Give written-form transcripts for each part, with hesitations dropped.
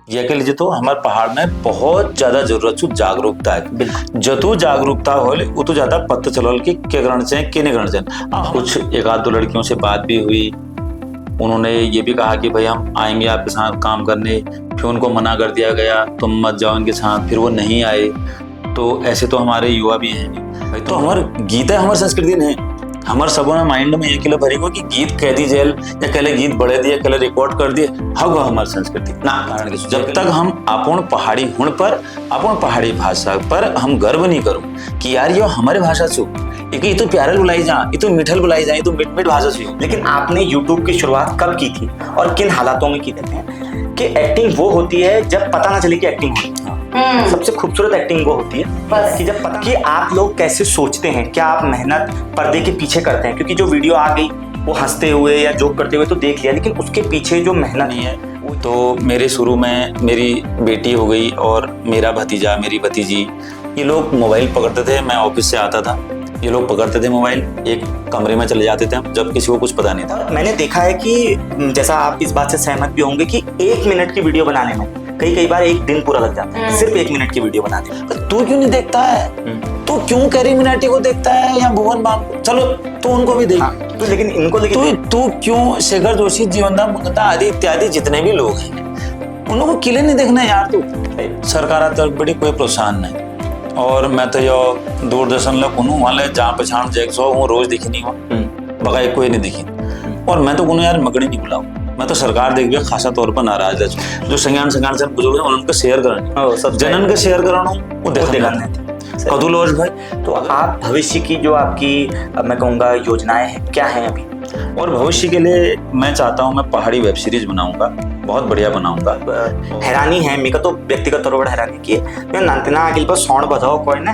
ये कह लीजिए तो हमारे पहाड़ में बहुत ज्यादा जरूरत है जागरूकता है। बिल्कुल। जतु जागरूकता होले उतो ज्यादा पता चलल कि क्या करना चाहिए क्या नहीं करना चाहिए। कुछ एक आध दो लड़कियों से बात भी हुई, उन्होंने ये भी कहा कि भाई हम आएंगे आपके साथ काम करने, फिर उनको मना कर दिया गया तुम मत जाओ इनके साथ, फिर वो नहीं आए। तो ऐसे तो हमारे युवा भी हैं भाई। तो हमारे गीत है, हमारी संस्कृति ने हमारे सबों ने माइंड में ये किलो भरी को कि गीत कह दी जेल या कले गीत बढ़े दिए कले रिकॉर्ड कर दिए हग हमारी संस्कृति ना कारण की जब तक हम अपन पहाड़ी हुण पर अपन पहाड़ी भाषा पर हम गर्व नहीं करूं कि यार ये हमारे भाषा छू ये तो प्यारल बुलाई जा, ये तो मिठल बुलाई जा, ये तो मिठ मिठ भाषा छू। लेकिन आपने YouTube की शुरुआत कब की थी और किन हालातों में की देते हैं कि एक्टिंग वो होती है जब पता ना चले कि एक्टिंग होती है। सबसे खूबसूरत एक्टिंग वो होती है कि जब पता कि आप लोग कैसे सोचते हैं, क्या आप मेहनत पर्दे के पीछे करते हैं, क्योंकि जो वीडियो आ गई वो हंसते हुए या जोक करते हुए तो देख लिया, लेकिन उसके पीछे जो मेहनत नहीं है। तो मेरे शुरू में मेरी बेटी हो गई और मेरा भतीजा मेरी भतीजी, ये लोग मोबाइल पकड़ते थे, मैं ऑफिस से आता था, ये लोग पकड़ते थे मोबाइल, एक कमरे में चले जाते थे जब किसी को कुछ पता नहीं था। मैंने देखा है कि जैसा आप इस बात से सहमत भी होंगे कि 1 मिनट की वीडियो बनाने में कई बार 1 दिन पूरा लग जाता है सिर्फ 1 मिनट की वीडियो बनाने में। तू क्यों नहीं देखता है? तू क्यों कैरी मिनाटी को देखता है या भुवन बाम, चलो तू उनको भी देख। तो लेकिन इनको तू क्यों शेखर जोशी, जीवनदान मुगदा आदि इत्यादि जितने भी लोग हैं उन लोगों को किले नहीं देखना यार। तू सरकार तरफ बड़ी कोई प्रोत्साहन नहीं। और मैं तो यो दूरदर्शन ला कुनू वाले जहाँ पछाण जैक सो वो रोज दिखी नहीं हो बगाई कोई नहीं दिखी। और मैं तो कुनू यार मगड़ी नहीं बुलाऊ, मैं तो सरकार देख भी खासा तौर पर नाराज है। जो संज्ञान से बुजुर्ग हैं उनका शेयर करना, जनन के शेयर कराना वो देखा नहीं कदुलोज भाई। तो आप भविष्य की जो आपकी मैं कहूँगा योजनाएं हैं क्या हैं अभी? और भविष्य के लिए मैं चाहता हूँ मैं पहाड़ी वेब सीरीज बनाऊंगा, बहुत बढ़िया बनाऊंगा। हैरानी है मेरे तो व्यक्तिगत तौर पर हैरानी की मैं नानतना आगे पर सौण बधाओ कोई ना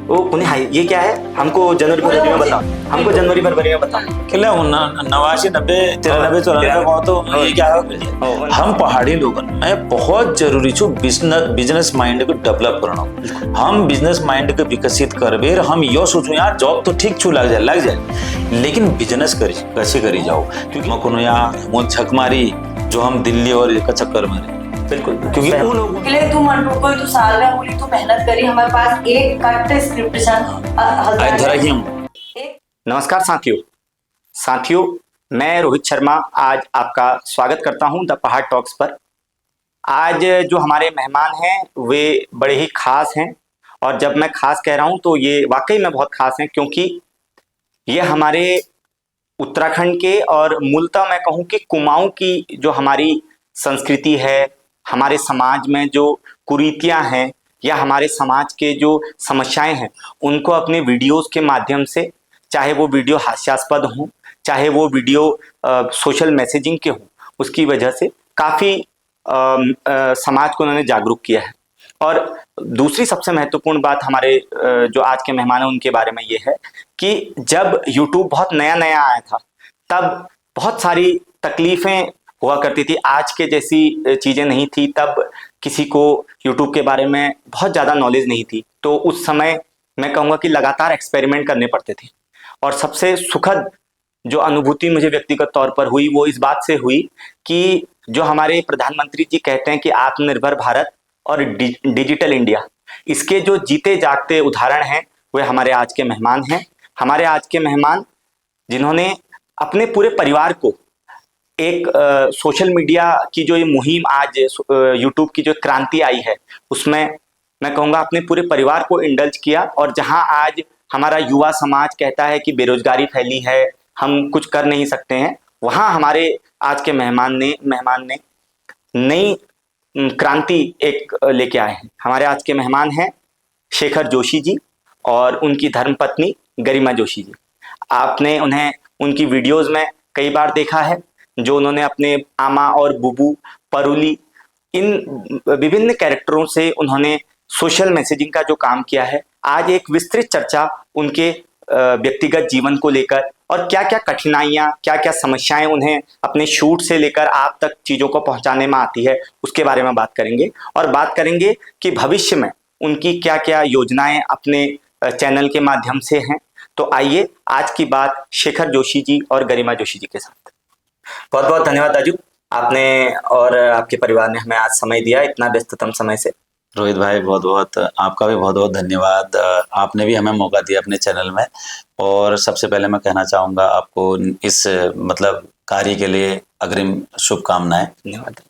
वो कुने हाई ये क्या है, हमको जनवरी फरवरी में बताओ, हमको जनवरी फरवरी में बताओ किला 89 90 93 94 तो ये क्या है। हम पहाड़ी लोग मैं बहुत जरूरी छू बिजनेस माइंड को डेवलप करना। हम बिजनेस माइंड को विकसित करबे, हम यो सोचो यार जॉब तो ठीक छू लग जाए लेकिन बिजनेस कैसे करी जाओ, क्योंकि कोनो यार वो छक मारी जो हम दिल्ली और एक चक्कर में बिल्कुल, क्योंकि वो लोग के लिए तुम कोई तो साल में बोली तो मेहनत करी, हमारे पास एक कट स्क्रिप्ट नमस्कार साथियों, मैं रोहित शर्मा आज आपका स्वागत करता हूं द पहाड़ टॉक्स पर। आज जो हमारे मेहमान हैं वे बड़े ही खास हैं, और जब मैं खास कह रहा हूं तो ये वाकई में बहुत खास हैं, क्योंकि ये हमारे उत्तराखंड के और मूलतः मैं कहूं कि कुमाऊं की जो हमारी संस्कृति है, हमारे समाज में जो कुरीतियां हैं या हमारे समाज के जो समस्याएं हैं उनको अपने वीडियोस के माध्यम से, चाहे वो वीडियो हास्यास्पद हों चाहे वो वीडियो सोशल मैसेजिंग के हों, उसकी वजह से काफ़ी समाज को उन्होंने जागरूक किया है। और दूसरी सबसे महत्वपूर्ण बात हमारे जो आज के मेहमान हैं उनके बारे में ये है कि जब YouTube बहुत नया आया था तब बहुत सारी तकलीफ़ें हुआ करती थी, आज के जैसी चीज़ें नहीं थी। तब किसी को YouTube के बारे में बहुत ज़्यादा नॉलेज नहीं थी, तो उस समय मैं कहूँगा कि लगातार एक्सपेरिमेंट करने पड़ते थे। और सबसे सुखद जो अनुभूति मुझे व्यक्तिगत तौर पर हुई वो इस बात से हुई कि जो हमारे प्रधानमंत्री जी कहते हैं कि आत्मनिर्भर भारत और डिजिटल इंडिया, इसके जो जीते जागते उदाहरण हैं वे हमारे आज के मेहमान हैं। हमारे आज के मेहमान जिन्होंने अपने पूरे परिवार को एक सोशल मीडिया की जो ये मुहिम आज यूट्यूब की जो क्रांति आई है उसमें मैं कहूँगा अपने पूरे परिवार को इंडल्ज किया। और जहाँ आज हमारा युवा समाज कहता है कि बेरोजगारी फैली है, हम कुछ कर नहीं सकते हैं, वहाँ हमारे आज के मेहमान ने नई क्रांति एक लेके आए हैं। हमारे आज के मेहमान हैं शेखर जोशी जी और उनकी धर्मपत्नी गरिमा जोशी जी। आपने उन्हें उनकी वीडियोस में कई बार देखा है, जो उन्होंने अपने आमा और बुबू, परुली, इन विभिन्न कैरेक्टरों से उन्होंने सोशल मैसेजिंग का जो काम किया है। आज एक विस्तृत चर्चा उनके व्यक्तिगत जीवन को लेकर और क्या क्या कठिनाइयाँ, क्या क्या समस्याएं उन्हें अपने शूट से लेकर आप तक चीज़ों को पहुंचाने में आती है, उसके बारे में बात करेंगे। और बात करेंगे कि भविष्य में उनकी क्या क्या योजनाएं अपने चैनल के माध्यम से हैं। तो आइए आज की बात शेखर जोशी जी और गरिमा जोशी जी के साथ। बहुत बहुत धन्यवाद दाजू, आपने और आपके परिवार ने हमें आज समय दिया इतना व्यस्ततम समय से। रोहित भाई, बहुत बहुत आपका भी बहुत बहुत धन्यवाद। आपने भी हमें मौका दिया अपने चैनल में। और सबसे पहले मैं कहना चाहूँगा आपको इस मतलब कार्य के लिए अग्रिम शुभकामनाएं। धन्यवाद।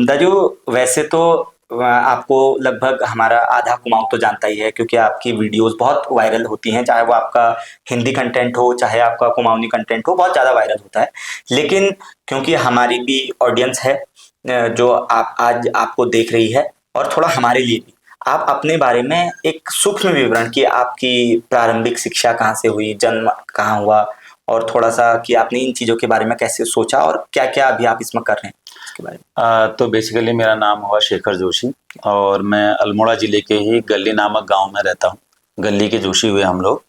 दाजू, वैसे तो आपको लगभग हमारा आधा कुमाऊं तो जानता ही है, क्योंकि आपकी वीडियोस बहुत वायरल होती हैं, चाहे वो आपका हिंदी कंटेंट हो चाहे आपका कुमाऊनी कंटेंट हो, बहुत ज़्यादा वायरल होता है। लेकिन क्योंकि हमारी भी ऑडियंस है जो आप आज आपको देख रही है, और थोड़ा हमारे लिए भी, आप अपने बारे में एक सूक्ष्म विवरण कि आपकी प्रारंभिक शिक्षा कहाँ से हुई, जन्म कहाँ हुआ, और थोड़ा सा कि आपने इन चीज़ों के बारे में कैसे सोचा और क्या क्या अभी आप इसमें कर रहे हैं इसके बारे में। तो बेसिकली मेरा नाम हुआ शेखर जोशी और मैं अल्मोड़ा जिले के ही गली नामक गांव में रहता हूँ। गली के जोशी हुए हम लोग,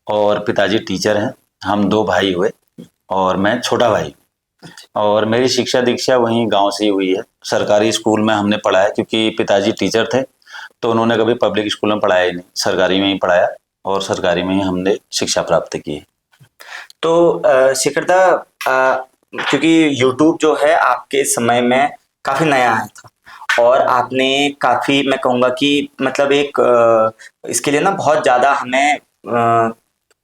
और पिताजी टीचर हैं। हम दो भाई हुए और मैं छोटा भाई। और मेरी शिक्षा दीक्षा वहीं गांव से ही हुई है। सरकारी स्कूल में हमने पढ़ा है, क्योंकि पिताजी टीचर थे तो उन्होंने कभी पब्लिक स्कूल में पढ़ाया ही नहीं, सरकारी में ही पढ़ाया और सरकारी में ही हमने शिक्षा प्राप्त की है। तो शेखर दा, क्योंकि यूट्यूब जो है आपके समय में काफ़ी नया आया था, और आपने काफ़ी, मैं कहूँगा कि मतलब एक इसके लिए ना बहुत ज़्यादा हमें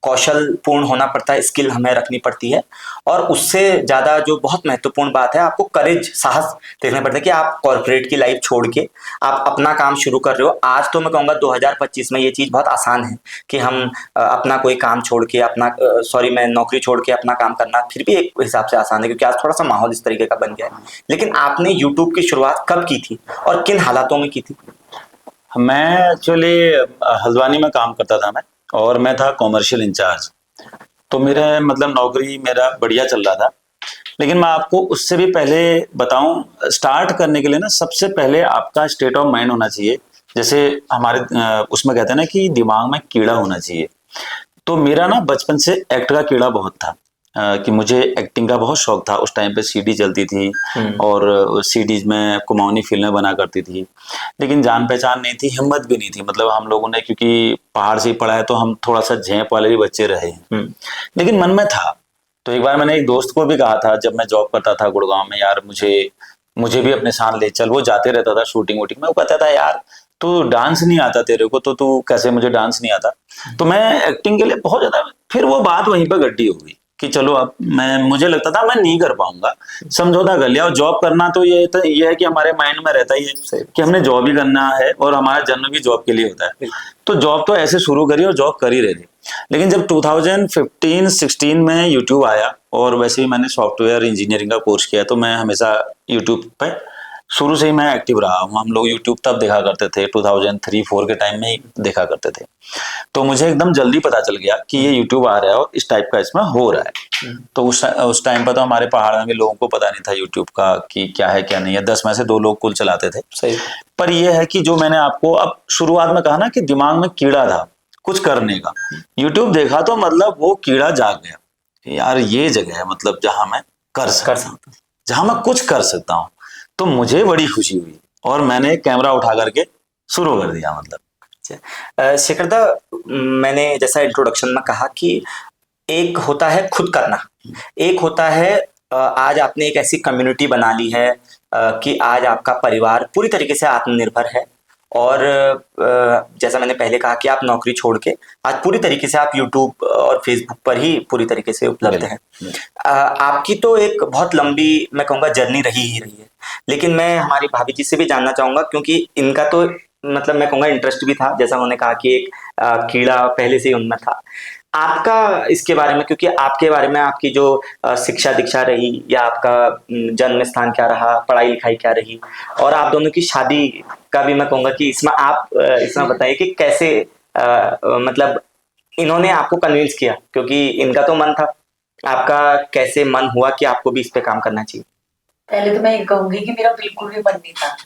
कौशलपूर्ण होना पड़ता है, स्किल हमें रखनी पड़ती है। और उससे ज़्यादा जो बहुत महत्वपूर्ण बात है, आपको करेज, साहस देखना पड़ता है कि आप कॉर्पोरेट की लाइफ छोड़ के आप अपना काम शुरू कर रहे हो। आज तो मैं कहूँगा 2025 में ये चीज़ बहुत आसान है कि हम अपना कोई काम छोड़ के अपना सॉरी मैं नौकरी छोड़ के अपना काम करना फिर भी एक हिसाब से आसान है, क्योंकि आज थोड़ा सा माहौल इस तरीके का बन गया है। लेकिन आपने यूट्यूब की शुरुआत कब की थी और किन हालातों में की थी? मैं एक्चुअली हल्द्वानी में काम करता था मैं, और मैं था कॉमर्शियल इंचार्ज। तो मेरे मतलब नौकरी मेरा बढ़िया चल रहा था। लेकिन मैं आपको उससे भी पहले बताऊं, स्टार्ट करने के लिए ना सबसे पहले आपका स्टेट ऑफ माइंड होना चाहिए। जैसे हमारे उसमें कहते हैं ना कि दिमाग में कीड़ा होना चाहिए। तो मेरा ना बचपन से एक्ट का कीड़ा बहुत था, कि मुझे एक्टिंग का बहुत शौक था। उस टाइम पे सीडी चलती थी और सीडीज में कुमाऊनी फिल्में बना करती थी। लेकिन जान पहचान नहीं थी, हिम्मत भी नहीं थी। मतलब हम लोगों ने, क्योंकि पहाड़ से ही पढ़ा है तो हम थोड़ा सा झेप वाले भी बच्चे रहे हैं, लेकिन मन में था। तो एक बार मैंने एक दोस्त को भी कहा था, जब मैं जॉब करता था गुड़गांव में, यार मुझे मुझे भी अपने साथ ले चल। वो जाते रहता था शूटिंग वूटिंग में। वो कहता था, यार तू डांस नहीं आता तेरे को, तो तू कैसे, मुझे डांस नहीं आता। तो मैं एक्टिंग के लिए बहुत ज्यादा, फिर वो बात वहीं पर गड्डी हो गई कि चलो अब मुझे लगता था मैं नहीं कर पाऊंगा, समझौता कर लिया। और जॉब करना तो ये है कि हमारे माइंड में रहता ही है कि हमने जॉब ही करना है, और हमारा जन्म भी जॉब के लिए होता है। तो जॉब तो ऐसे शुरू करी और जॉब कर ही रहे थे। लेकिन जब 2015-16 में यूट्यूब आया, और वैसे भी मैंने सॉफ्टवेयर इंजीनियरिंग का कोर्स किया, तो मैं हमेशा यूट्यूब पे शुरू से ही मैं एक्टिव रहा हूँ। हम लोग यूट्यूब तब देखा करते थे 2003-4 के टाइम में ही देखा करते थे। तो मुझे एकदम जल्दी पता चल गया कि ये यूट्यूब आ रहा है और इस टाइप का इसमें हो रहा है। तो उस टाइम पर तो हमारे पहाड़ में भी लोगों को पता नहीं था यूट्यूब का कि क्या है क्या नहीं है। 10 में से 2 लोग कुल चलाते थे। सही। पर यह है कि जो मैंने आपको अब शुरुआत में कहा ना कि दिमाग में कीड़ा था कुछ करने का, यूट्यूब देखा तो मतलब वो कीड़ा जाग गया, यार ये जगह है मतलब जहां मैं कर सकता हूँ, जहां मैं कुछ कर सकता हूँ। तो मुझे बड़ी खुशी हुई और मैंने कैमरा उठा करके शुरू कर दिया। मतलब शेखर दा, मैंने जैसा इंट्रोडक्शन में कहा कि एक होता है खुद करना, एक होता है आज आपने एक ऐसी कम्युनिटी बना ली है कि आज आपका परिवार पूरी तरीके से आत्मनिर्भर है। और जैसा मैंने पहले कहा कि आप नौकरी छोड़ के आज पूरी तरीके से आप यूट्यूब और फेसबुक पर ही पूरी तरीके से उपलब्ध हैं। आपकी तो एक बहुत लंबी, मैं कहूँगा, जर्नी रही ही रही है। लेकिन मैं हमारी भाभी जी से भी जानना चाहूँगा, क्योंकि इनका तो मतलब मैं कहूँगा इंटरेस्ट भी था, जैसा उन्होंने कहा कि एक कीड़ा पहले से ही उनमें था। आपका इसके बारे में, क्योंकि आपके बारे में आपकी जो शिक्षा दीक्षा रही या आपका जन्म स्थान क्या रहा, पढ़ाई लिखाई क्या रही, और आप दोनों की शादी का भी मैं कहूँगा कि इसमें आप इसमें बताइए कि कैसे मतलब इन्होंने आपको कन्विंस किया, क्योंकि इनका तो मन था, आपका कैसे मन हुआ कि आपको भी इस पे काम करना चाहिए? पहले तो मैं ये कहूंगी कि मेरा बिल्कुल भी मन नहीं था,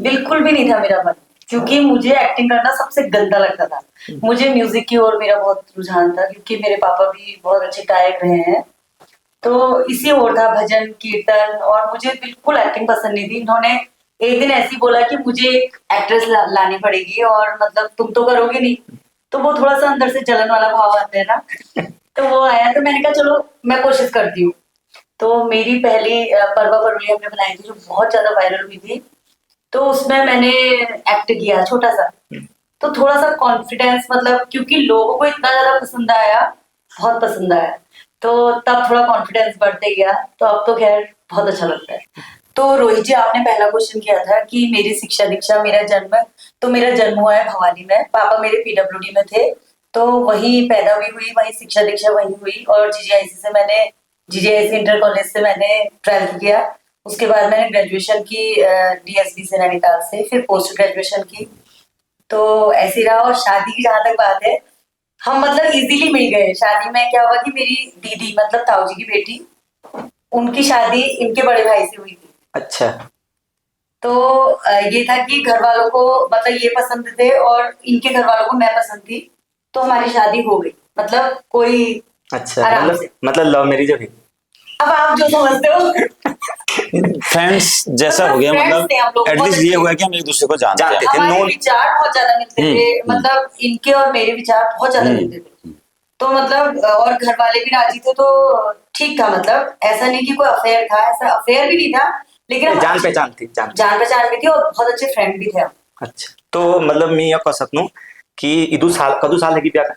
बिल्कुल भी नहीं था मेरा मन, क्योंकि मुझे एक्टिंग करना सबसे गंदा लगता था। मुझे म्यूजिक की ओर मेरा बहुत रुझान था, क्योंकि मेरे पापा भी बहुत अच्छे गायक रहे हैं। तो इसी ओर था, भजन कीर्तन, और मुझे बिल्कुल एक्टिंग पसंद नहीं थी। इन्होंने एक दिन ऐसी बोला कि मुझे एक एक्ट्रेस लानी पड़ेगी, और मतलब तुम तो करोगे नहीं। तो वो थोड़ा सा अंदर से जलन वाला भाव आता है ना, तो वो आया, तो मैंने कहा चलो मैं कोशिश करती हूँ। तो मेरी पहली परवा परोली हमने बनाई थी जो बहुत ज्यादा वायरल हुई थी। तो उसमें मैंने एक्ट किया छोटा सा। तो थोड़ा सा कॉन्फिडेंस मतलब क्योंकि लोगों को इतना ज्यादा पसंद आया, बहुत पसंद आया, तो तब थोड़ा कॉन्फिडेंस बढ़ते गया। तो अब तो खैर बहुत अच्छा लगता है। तो रोहित जी, आपने पहला क्वेश्चन किया था कि मेरी शिक्षा दीक्षा, मेरा जन्म। तो मेरा जन्म हुआ है भवानी में। पापा मेरे पीडब्ल्यूडी में थे, तो वहीं पैदा भी हुई, वहीं शिक्षा दीक्षा वहीं हुई। और जीजीआईसी इंटर कॉलेज से मैंने 12th किया। उसके बाद मैंने ग्रेजुएशन की डीएसबी से, नैनीताल से, फिर पोस्ट ग्रेजुएशन की। तो ऐसे रहा। और शादी की जहां तक बात है, हम मतलब इजीली मिल गए। शादी में क्या हुआ कि मेरी दीदी मतलब ताऊ जी की बेटी, उनकी शादी इनके बड़े भाई से हुई थी। अच्छा। तो ये था कि घर वालों को मतलब ये पसंद थे और इनके घर वालों को मैं पसंद थी। तो हमारी शादी हो गई, मतलब कोई अच्छा, आराम मतलब से। लव मैरिज है भी। अब आप जो समझते हो। फ्रेंड्स जैसा हो गया, friends मतलब थे हम लोग, बहुत एटलीस्ट ये अच्छे। हुआ कि हम एक दूसरे को जानते जानते हैं। थे। हमारे नोन। विचार बहुत ज्यादा मिलते थे, मतलब इनके और मेरे विचार बहुत ज्यादा मिलते थे। तो मतलब और घर वाले भी राजी थे, तो ठीक था। मतलब ऐसा नहीं कि कोई अफेयर था, ऐसा अफेयर भी नहीं था, लेकिन हम जान पहचान थी, जान पहचान भी थी और बहुत अच्छे फ्रेंड भी थे हम। अच्छा, तो मतलब मैं ये कह सकूं कि इदू साल कदू साल है कि ब्याह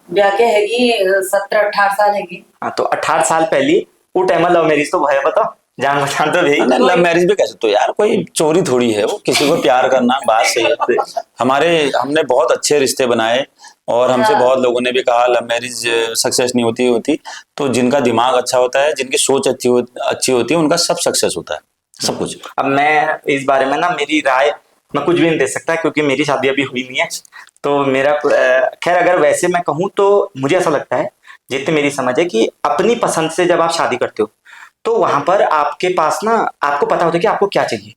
ब्याह के हैगी 17-18 साल हैगी। हाँ, तो 18 साल पहली वो टाइम लव मैरिज तो भय बताओ, जान पहचान तो भी। नहीं, लव मैरिज भी कह सकते हो यार, कोई चोरी थोड़ी है वो, किसी को प्यार करना बात सही है। हमने बहुत अच्छे रिश्ते बनाए और हमसे हाँ। बहुत लोगों ने भी कहा लव मैरिज सक्सेस नहीं होती। तो जिनका दिमाग अच्छा होता है, जिनकी सोच अच्छी होती है, उनका सब सक्सेस होता है, सब कुछ। अब मैं इस बारे में ना, मेरी राय मैं कुछ भी नहीं दे सकता क्योंकि मेरी शादी अभी हुई नहीं है। तो मेरा खैर अगर वैसे मैं कहूँ तो मुझे ऐसा लगता है, जितनी मेरी समझ है, कि अपनी पसंद से जब आप शादी करते हो तो वहां पर आपके पास ना, आपको पता होता है कि आपको क्या चाहिए,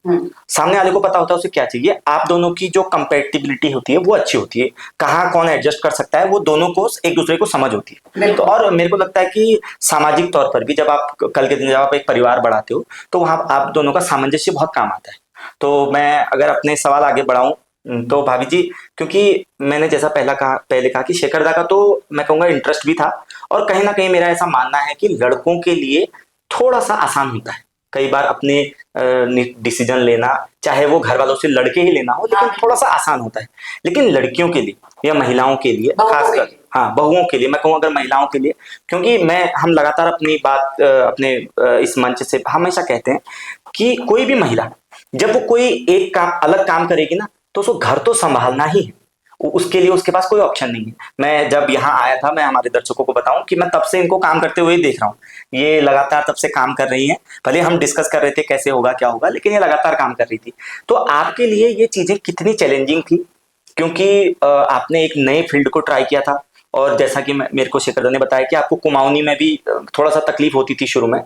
सामने वाले को पता होता है उसे क्या चाहिए। आप दोनों की जो कंपेटिबिलिटी होती है वो अच्छी होती है, कहाँ कौन एडजस्ट कर सकता है वो दोनों को एक दूसरे को समझ होती है। तो और मेरे को लगता है कि सामाजिक तौर पर भी जब आप कल के दिन जब आप एक परिवार बढ़ाते हो तो वहां आप दोनों का सामंजस्य बहुत काम आता है। तो मैं अगर अपने सवाल आगे बढ़ाऊं तो भाभी जी, क्योंकि मैंने जैसा पहले कहा कि शेखर दा का तो मैं कहूंगा इंटरेस्ट भी था, और कहीं ना कहीं मेरा ऐसा मानना है कि लड़कों के लिए थोड़ा सा आसान होता है कई बार अपने डिसीजन लेना, चाहे वो घर वालों से लड़के ही लेना हो, लेकिन थोड़ा सा आसान होता है। लेकिन लड़कियों के लिए या महिलाओं के लिए खासकर, हाँ बहुओं के लिए मैं कहूँ, अगर महिलाओं के लिए, क्योंकि हम लगातार अपनी बात अपने इस मंच से हमेशा कहते हैं कि कोई भी महिला जब वो कोई एक काम अलग काम करेगी ना, तो उसको घर तो संभालना ही है, उसके लिए उसके पास कोई ऑप्शन नहीं है। मैं जब यहाँ आया था, मैं हमारे दर्शकों को बताऊं कि मैं तब से इनको काम करते हुए देख रहा हूँ। ये लगातार तब से काम कर रही हैं, भले हम डिस्कस कर रहे थे कैसे होगा क्या होगा, लेकिन ये लगातार काम कर रही थी। तो आपके लिए ये चीजें कितनी चैलेंजिंग थी, क्योंकि आपने एक नए फील्ड को ट्राई किया था, और जैसा कि मेरे को शेखर ने बताया कि आपको कुमाऊनी में भी थोड़ा सा तकलीफ होती थी शुरू में।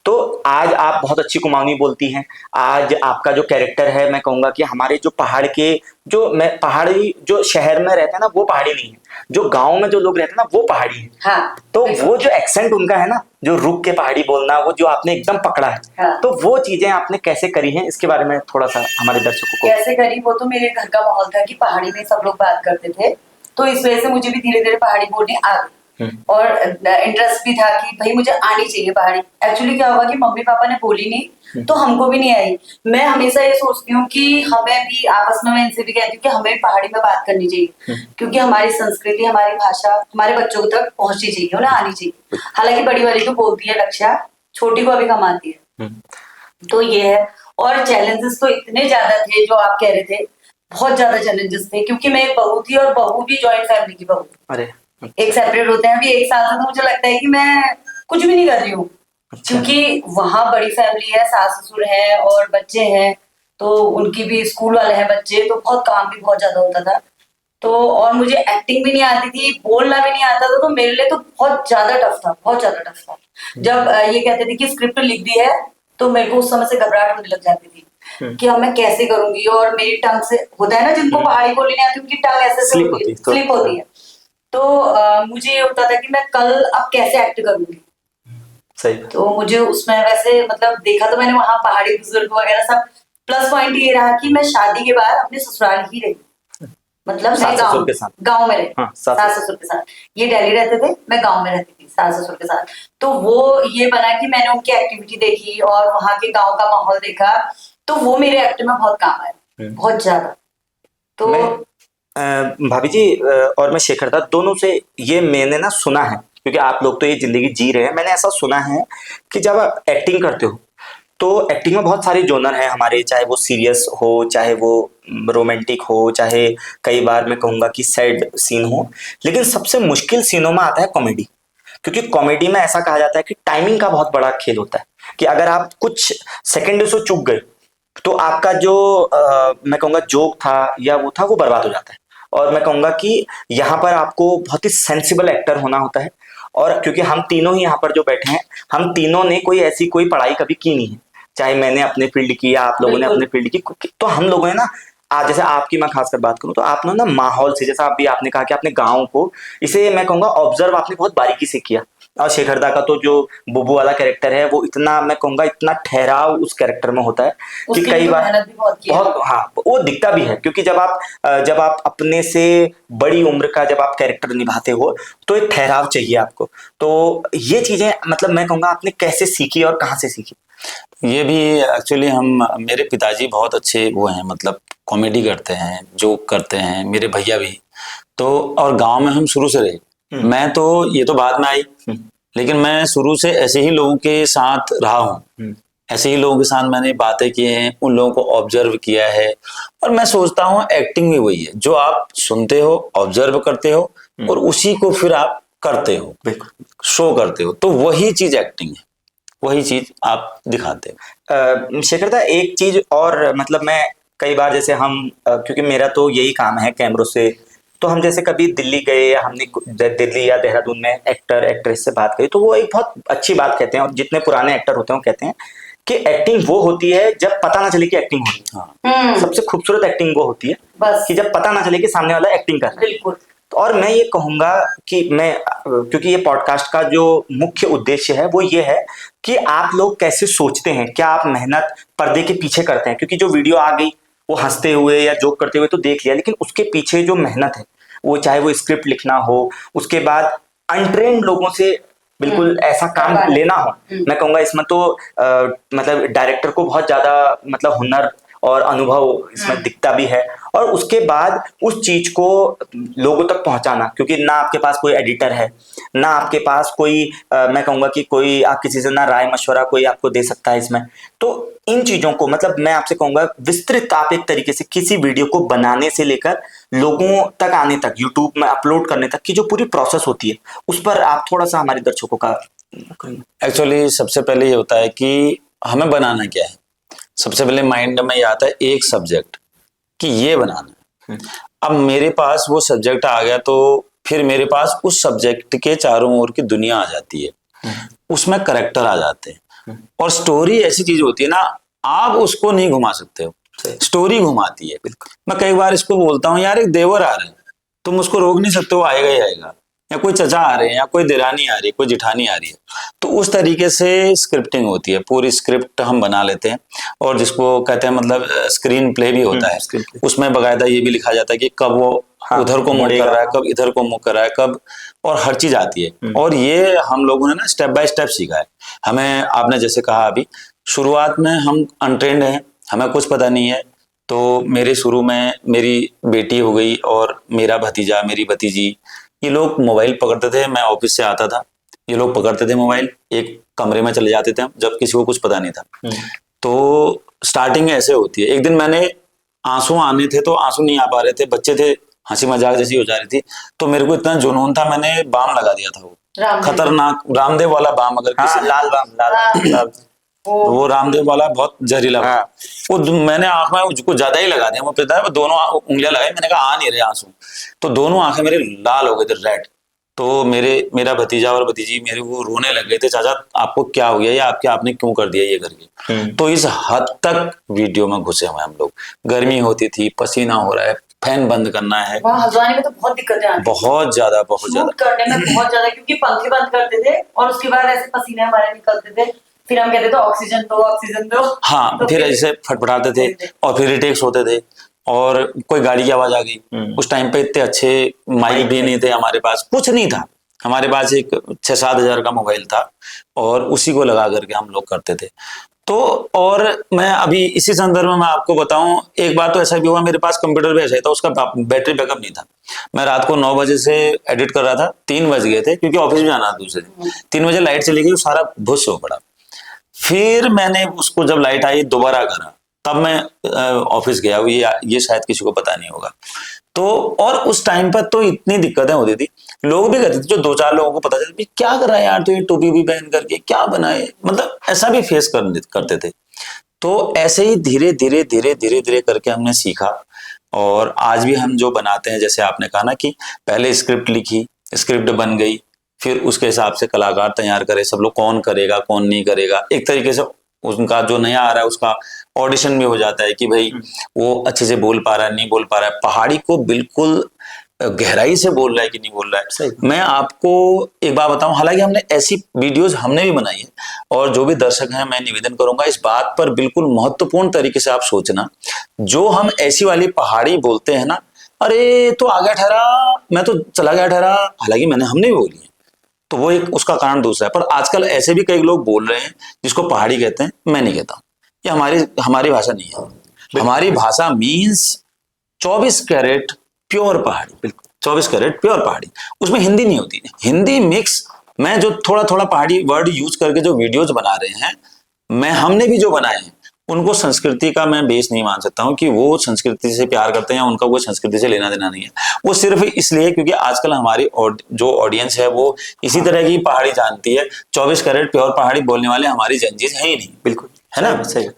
तो आज आप बहुत अच्छी कुमाऊनी बोलती हैं। आज आपका जो कैरेक्टर है, मैं कहूंगा कि हमारे जो पहाड़ के, जो मैं पहाड़ी जो शहर में रहते हैं ना वो पहाड़ी नहीं है, जो गांव में जो लोग रहते हैं ना वो पहाड़ी है। हाँ, तो वो जो एक्सेंट उनका है ना, जो रुक के पहाड़ी बोलना, वो जो आपने एकदम पकड़ा है। हाँ। तो वो चीजें आपने कैसे करी हैं, इसके बारे में थोड़ा सा हमारे दर्शकों को। कैसे करी, वो तो मेरे घर का माहौल था कि पहाड़ी में सब लोग बात करते थे, तो इस वजह से मुझे भी धीरे धीरे पहाड़ी बोलनी आ गई। और इंटरेस्ट भी था कि भाई मुझे आनी चाहिए पहाड़ी। एक्चुअली क्या हुआ कि मम्मी पापा ने बोली नहीं तो हमको भी नहीं आई। मैं हमेशा ये सोचती हूँ कि हमें भी आपस में, मैं इनसे भी कहती हूँ कि हमें भी पहाड़ी में बात करनी चाहिए, क्योंकि हमारी संस्कृति, हमारी भाषा हमारे बच्चों तक पहुंचनी चाहिए, उन्हें आनी चाहिए। हालांकि बड़ी वाली तो बोलती है रक्षा, छोटी को अभी कम आती है। तो ये है। और चैलेंजेस तो इतने ज्यादा थे जो आप कह रहे थे, बहुत ज्यादा चैलेंजेस थे, क्योंकि मैं एक बहू थी और बहू भी जॉइंट फैमिली की बहू। अरे एक सेपरेट होते हैं। अभी 1 साल से तो मुझे लगता है कि मैं कुछ भी नहीं कर रही हूँ, क्योंकि वहां बड़ी फैमिली है, सास ससुर है और बच्चे हैं, तो उनकी भी स्कूल वाले हैं बच्चे, तो बहुत काम भी बहुत ज्यादा होता था। तो और मुझे एक्टिंग भी नहीं आती थी, बोलना भी नहीं आता था, तो मेरे लिए तो बहुत ज्यादा टफ था, बहुत ज्यादा टफ था। जब ये कहते थे कि स्क्रिप्ट लिख दी है, तो मेरे को उस समय से घबराहट होने लग जाती थी कि अब मैं कैसे करूंगी। और मेरी टंग से, होता है ना जिनको पहाड़ी बोलनी नहीं आती, उनकी टंग ऐसे स्लिप होती है, स्लिप होती है। तो मुझे ये होता था कि मैं कल अब कैसे एक्ट करूंगी। सही। तो मुझे उसमें वैसे मतलब देखा तो मैंने वहां पहाड़ी बुजुर्ग वगैरह सब। प्लस पॉइंट ये रहा कि मैं शादी के बाद अपने ससुराल ही रही, मतलब मैं सास ससुर के साथ? गाँव में रहती, हाँ, सास सास ससुर के साथ। ये दिल्ली रहते थे, मैं गाँव में रहती थी सास ससुर के साथ। तो वो ये बना कि मैंने उनकी एक्टिविटी देखी और वहाँ के गाँव का माहौल देखा, तो वो मेरे एक्टिंग में बहुत काम आया, बहुत ज्यादा। तो भाभी जी और मैं शेखर था, दोनों से ये मैंने ना सुना है, क्योंकि आप लोग तो ये जिंदगी जी रहे हैं, मैंने ऐसा सुना है कि जब आप एक्टिंग करते हो तो एक्टिंग में बहुत सारे जोनर हैं हमारे, चाहे वो सीरियस हो, चाहे वो रोमांटिक हो, चाहे कई बार मैं कहूँगा कि सैड सीन हो, लेकिन सबसे मुश्किल सीनों में आता है कॉमेडी। क्योंकि कॉमेडी में ऐसा कहा जाता है कि टाइमिंग का बहुत बड़ा खेल होता है, कि अगर आप कुछ सेकंड से चूक गए तो आपका जो मैं कहूँगा जोक था या वो था, वो बर्बाद हो जाता है। और मैं कहूँगा कि यहाँ पर आपको बहुत ही सेंसिबल एक्टर होना होता है। और क्योंकि हम तीनों ही यहाँ पर जो बैठे हैं, हम तीनों ने कोई पढ़ाई कभी की नहीं है, चाहे मैंने अपने फील्ड की या आप लोगों ने अपने फील्ड की, तो हम लोगों ने ना आज जैसे आपकी मैं खासकर बात करूं तो आपने ना माहौल से, जैसा अभी आपने कहा कि आपने गाँव को, इसे मैं कहूँगा ऑब्जर्व आपने बहुत बारीकी से किया। और शेखरदा का तो जो बुब्बू वाला कैरेक्टर है, वो इतना मैं कहूंगा इतना ठहराव उस कैरेक्टर में होता है कि कई बार मेहनत भी बहुत हाँ वो दिखता भी है। क्योंकि जब आप अपने से बड़ी उम्र का जब आप कैरेक्टर निभाते हो तो एक ठहराव चाहिए आपको। तो ये चीजें मतलब मैं कहूंगा आपने कैसे सीखी और कहाँ से सीखी? ये भी एक्चुअली मेरे पिताजी बहुत अच्छे वो हैं, मतलब कॉमेडी करते हैं, जोक करते हैं, मेरे भैया भी। तो और गांव में हम शुरू से रहे, मैं तो ये तो बाद में आई, लेकिन मैं शुरू से ऐसे ही लोगों के साथ रहा हूँ, ऐसे ही लोगों के साथ मैंने बातें की हैं, उन लोगों को ऑब्जर्व किया है। और मैं सोचता हूँ एक्टिंग भी वही है, जो आप सुनते हो, ऑब्जर्व करते हो और उसी को फिर आप करते हो, शो करते हो, तो वही चीज एक्टिंग है, वही चीज आप दिखाते हो। शेखरदा एक चीज और, मतलब मैं कई बार जैसे हम क्योंकि मेरा तो यही काम है कैमरों से, तो हम जैसे कभी दिल्ली गए या हमने दिल्ली या देहरादून में एक्टर एक्ट्रेस से बात करी, तो वो एक बहुत अच्छी बात कहते हैं, और जितने पुराने एक्टर होते हैं वो कहते हैं कि एक्टिंग वो होती है जब पता ना चले कि एक्टिंग हो रही है। हाँ। सबसे खूबसूरत एक्टिंग वो होती है बस कि जब पता ना चले कि सामने वाला एक्टिंग कर रहा है। बिल्कुल। और मैं ये कहूंगा कि मैं क्योंकि ये पॉडकास्ट का जो मुख्य उद्देश्य है वो ये है कि आप लोग कैसे सोचते हैं, क्या आप मेहनत पर्दे के पीछे करते हैं? क्योंकि जो वीडियो आ गई वो हंसते हुए या जोक करते हुए तो देख लिया, लेकिन उसके पीछे जो मेहनत है, वो चाहे वो स्क्रिप्ट लिखना हो, उसके बाद अनट्रेन्ड लोगों से बिल्कुल ऐसा काम लेना हो, मैं कहूंगा इसमें तो मतलब डायरेक्टर को बहुत ज्यादा मतलब हुनर और अनुभव इसमें दिखता भी है। और उसके बाद उस चीज को लोगों तक पहुंचाना, क्योंकि ना आपके पास कोई एडिटर है, ना आपके पास कोई मैं कहूंगा कि कोई आप किसी से ना राय मशवरा कोई आपको दे सकता है इसमें। तो इन चीजों को मतलब मैं आपसे कहूंगा विस्तृत आप एक तरीके से किसी वीडियो को बनाने से लेकर लोगों तक आने तक, यूट्यूब में अपलोड करने तक की जो पूरी प्रोसेस होती है, उस पर आप थोड़ा सा हमारे दर्शकों का। एक्चुअली सबसे पहले ये होता है कि हमें बनाना क्या है। सबसे पहले माइंड में ये आता है एक सब्जेक्ट कि ये बनाना है। अब मेरे पास वो सब्जेक्ट आ गया तो फिर मेरे पास उस सब्जेक्ट के चारों ओर की दुनिया आ जाती है, उसमें करेक्टर आ जाते हैं। और स्टोरी ऐसी चीज होती है ना, आप उसको नहीं घुमा सकते हो, स्टोरी घुमाती है। मैं कई बार इसको बोलता हूँ, यार एक देवर आ रहे हैं, तुम उसको रोक नहीं सकते, वो आएगा ही आएगा, या कोई चचा आ रहे हैं, या कोई दिरानी आ रही है, कोई जिठानी आ रही है। तो उस तरीके से स्क्रिप्टिंग होती है, पूरी स्क्रिप्ट हम बना लेते हैं। और जिसको कहते हैं मतलब स्क्रीन प्ले भी होता है, उसमें बकायदा ये भी लिखा जाता है कि कब वो उधर को मुंह कर रहा है, कब इधर को मुंह कर रहा है, कब, और हर चीज आती है। और ये हम लोगों ने ना स्टेप बाय स्टेप सीखा है। हमें आपने जैसे कहा अभी शुरुआत में हम अनट्रेंड हैं, हमें कुछ पता नहीं है। तो मेरे शुरू में मेरी बेटी हो गई और मेरा भतीजा, मेरी भतीजी, ये लोग मोबाइल पकड़ते थे, मैं ऑफिस से आता था, ये लोग पकड़ते थे मोबाइल, एक कमरे में चले जाते थे हम, जब किसी को कुछ पता नहीं था। तो स्टार्टिंग ऐसे होती है। एक दिन मैंने आंसू आने थे तो आंसू नहीं आ पा रहे थे, बच्चे थे, हंसी मजाक जैसी हो जा रही थी, तो मेरे को इतना जुनून था, मैंने बाम लगा दिया था, वो खतरनाक रामदेव वाला बाम, अगर किसी लाल बाम, वो रामदेव वाला बहुत जहरीला। वो मैंने आंख में उसको ज्यादा ही लगा दिया, वो पिता है, दोनों उंगलियां लगाई, मैंने कहा आ नहीं रहे आंसू, तो दोनों आंखें मेरे लाल हो गए थे, रेड। तो मेरा भतीजा और भतीजी मेरे को रोने लग गए थे, चाचा आपको क्या हो गया, या आपने क्यों कर दिया ये करके। तो इस हद तक वीडियो में घुसे हुए हम लोग। गर्मी होती थी, पसीना हो रहा है, फैन बंद करना है, हल्द्वानी में तो बहुत दिक्कतें आती, बहुत ज्यादा करने में बहुत ज्यादा, क्योंकि पंखे बंद करते थे और उसके बाद ऐसे पसीने हमारे निकलते थे, फिर हम कहते थे ऑक्सीजन दो, ऑक्सीजन दो। हाँ, तो फिर ऐसे फटफटाते थे और फिर रिटेक्स होते थे। और कोई गाड़ी की आवाज आ गई। उस टाइम पे इतने अच्छे माइक भी नहीं थे हमारे पास, कुछ नहीं था हमारे पास। एक 6-7 हजार का मोबाइल था और उसी को लगा करके हम लोग करते थे। तो और मैं अभी इसी संदर्भ में मैं आपको बताऊं, एक बार तो ऐसा भी हुआ, मेरे पास कंप्यूटर भी ऐसा ही था, उसका बैटरी बैकअप नहीं था। मैं रात को 9 बजे से एडिट कर रहा था, 3 बज गए थे क्योंकि ऑफिस में जाना था दूसरे दिन। 3 बजे लाइट चली गई, सारा भुस हो पड़ा। फिर मैंने उसको जब लाइट आई दोबारा करा, तब मैं ऑफिस गया। ये शायद किसी को पता नहीं होगा। तो और उस टाइम पर तो इतनी दिक्कतें होती थी, लोग भी कहते थे, जो 2-4 लोगों को पता चला क्या कर रहा है यार, तो ये टोपी भी पहन करके क्या बनाए, मतलब ऐसा भी फेस करते थे। तो ऐसे ही धीरे धीरे धीरे धीरे धीरे करके हमने सीखा। और आज भी हम जो बनाते हैं, जैसे आपने कहा ना कि पहले स्क्रिप्ट लिखी, स्क्रिप्ट बन गई, फिर उसके हिसाब से कलाकार तैयार करे, सब लोग कौन करेगा कौन नहीं करेगा, एक तरीके से उनका जो नया आ रहा है उसका ऑडिशन भी हो जाता है कि भाई वो अच्छे से बोल पा रहा है नहीं बोल पा रहा है, पहाड़ी को बिल्कुल गहराई से बोल रहा है कि नहीं बोल रहा है। सही। मैं आपको एक बात बताऊं, हालांकि हमने ऐसी वीडियोस हमने भी बनाई है, और जो भी दर्शक हैं मैं निवेदन करूंगा इस बात पर बिल्कुल महत्वपूर्ण तरीके से आप सोचना, जो हम ऐसी वाली पहाड़ी बोलते हैं ना, अरे तो आ गया ठहरा, मैं तो चला गया ठहरा, हालांकि हमने भी बोली है, तो वो एक उसका कारण दूसरा है। पर आजकल ऐसे भी कई लोग बोल रहे हैं जिसको पहाड़ी कहते हैं, मैं नहीं कहता। ये हमारी भाषा नहीं है। हमारी भाषा मीन्स 24 कैरेट प्योर पहाड़ी, बिल्कुल 24 कैरेट प्योर पहाड़ी। उसमें हिंदी नहीं होती, हिंदी मिक्स। मैं जो थोड़ा थोड़ा पहाड़ी वर्ड यूज करके जो वीडियोज बना रहे हैं, हमने भी जो बनाए हैं, उनको संस्कृति का मैं बेस नहीं मान सकता हूँ कि वो संस्कृति से प्यार करते हैं या उनका कोई संस्कृति से लेना देना नहीं है। वो सिर्फ इसलिए क्योंकि आजकल हमारी जो ऑडियंस है वो इसी तरह की पहाड़ी जानती है। 24 कैरेट प्योर पहाड़ी बोलने वाले हमारी जंजीज है ही नहीं, बिल्कुल, है ना? सही।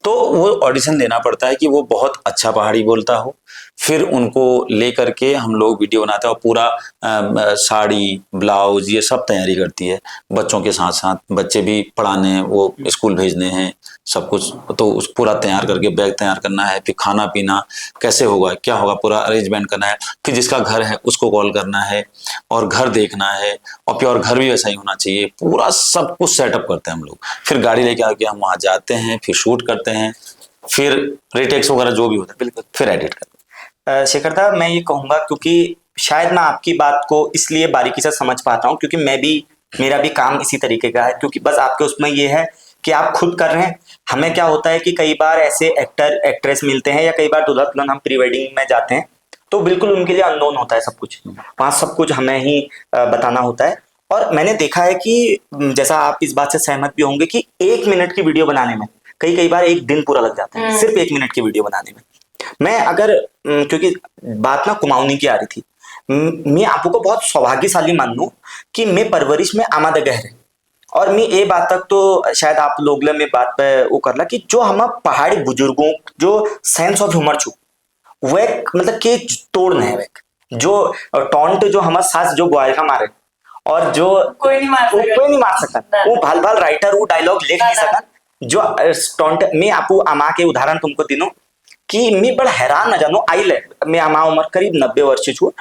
तो वो ऑडिशन देना पड़ता है कि वो बहुत अच्छा पहाड़ी बोलता हो, फिर उनको लेकर के हम लोग वीडियो बनाते हैं। और पूरा साड़ी ब्लाउज ये सब तैयारी करती है, बच्चों के साथ साथ बच्चे भी पढ़ाने हैं, वो स्कूल भेजने हैं, सब कुछ। तो उस पूरा तैयार करके बैग तैयार करना है, फिर खाना पीना कैसे होगा क्या होगा पूरा अरेंजमेंट करना है, फिर जिसका घर है उसको कॉल करना है और घर देखना है, और प्योर घर भी वैसा ही होना चाहिए, पूरा सब कुछ सेटअप करते हैं हम लोग। फिर गाड़ी लेके आके हम वहां जाते हैं, फिर शूट करते हैं, फिर रिटेक्स वगैरह जो भी होता है, बिल्कुल, फिर एडिट करते हैं। शेखर साहब, मैं ये कहूंगा क्योंकि शायद मैं आपकी बात को इसलिए बारीकी से समझ पाता हूँ क्योंकि मेरा भी काम इसी तरीके का है। क्योंकि बस आपके उसमें ये है कि आप खुद कर रहे हैं। हमें क्या होता है कि कई बार ऐसे एक्टर एक्ट्रेस मिलते हैं या कई बार दूल्हा दुल्हन हम प्री वेडिंग में जाते हैं, तो बिल्कुल उनके लिए अननोन होता है सब कुछ, वहाँ सब कुछ हमें ही बताना होता है। और मैंने देखा है कि जैसा आप इस बात से सहमत भी होंगे कि 1 मिनट की वीडियो बनाने में कई बार 1 दिन पूरा लग जाता है, सिर्फ 1 मिनट की वीडियो बनाने में। मैं अगर क्योंकि बात ना कुमाऊनी की आ रही थी, मैं आपको बहुत सौभाग्यशाली मान लूं कि मैं परवरिश में आमादा गहरे, और मैं ये बात तक तो शायद आप लोग में बात पे वो करला कि जो हम पहाड़ी बुजुर्गों जो सेंस ऑफ ह्यूमर छू वे मतलब के तोड़ने है, वे जो टॉन्ट जो हमारे सास जो ग्वाल का मारे, और जो कोई नहीं मार सकता, वो भाल भाल राइटर वो डायलॉग लिख नहीं सकता जो टॉन्ट। मैं आपको अमा के उदाहरण तुमको दिनों कि मैं बड़ा हैरान न जानो आइले, मैं अमा उम्र करीब 90 वर्ष छू,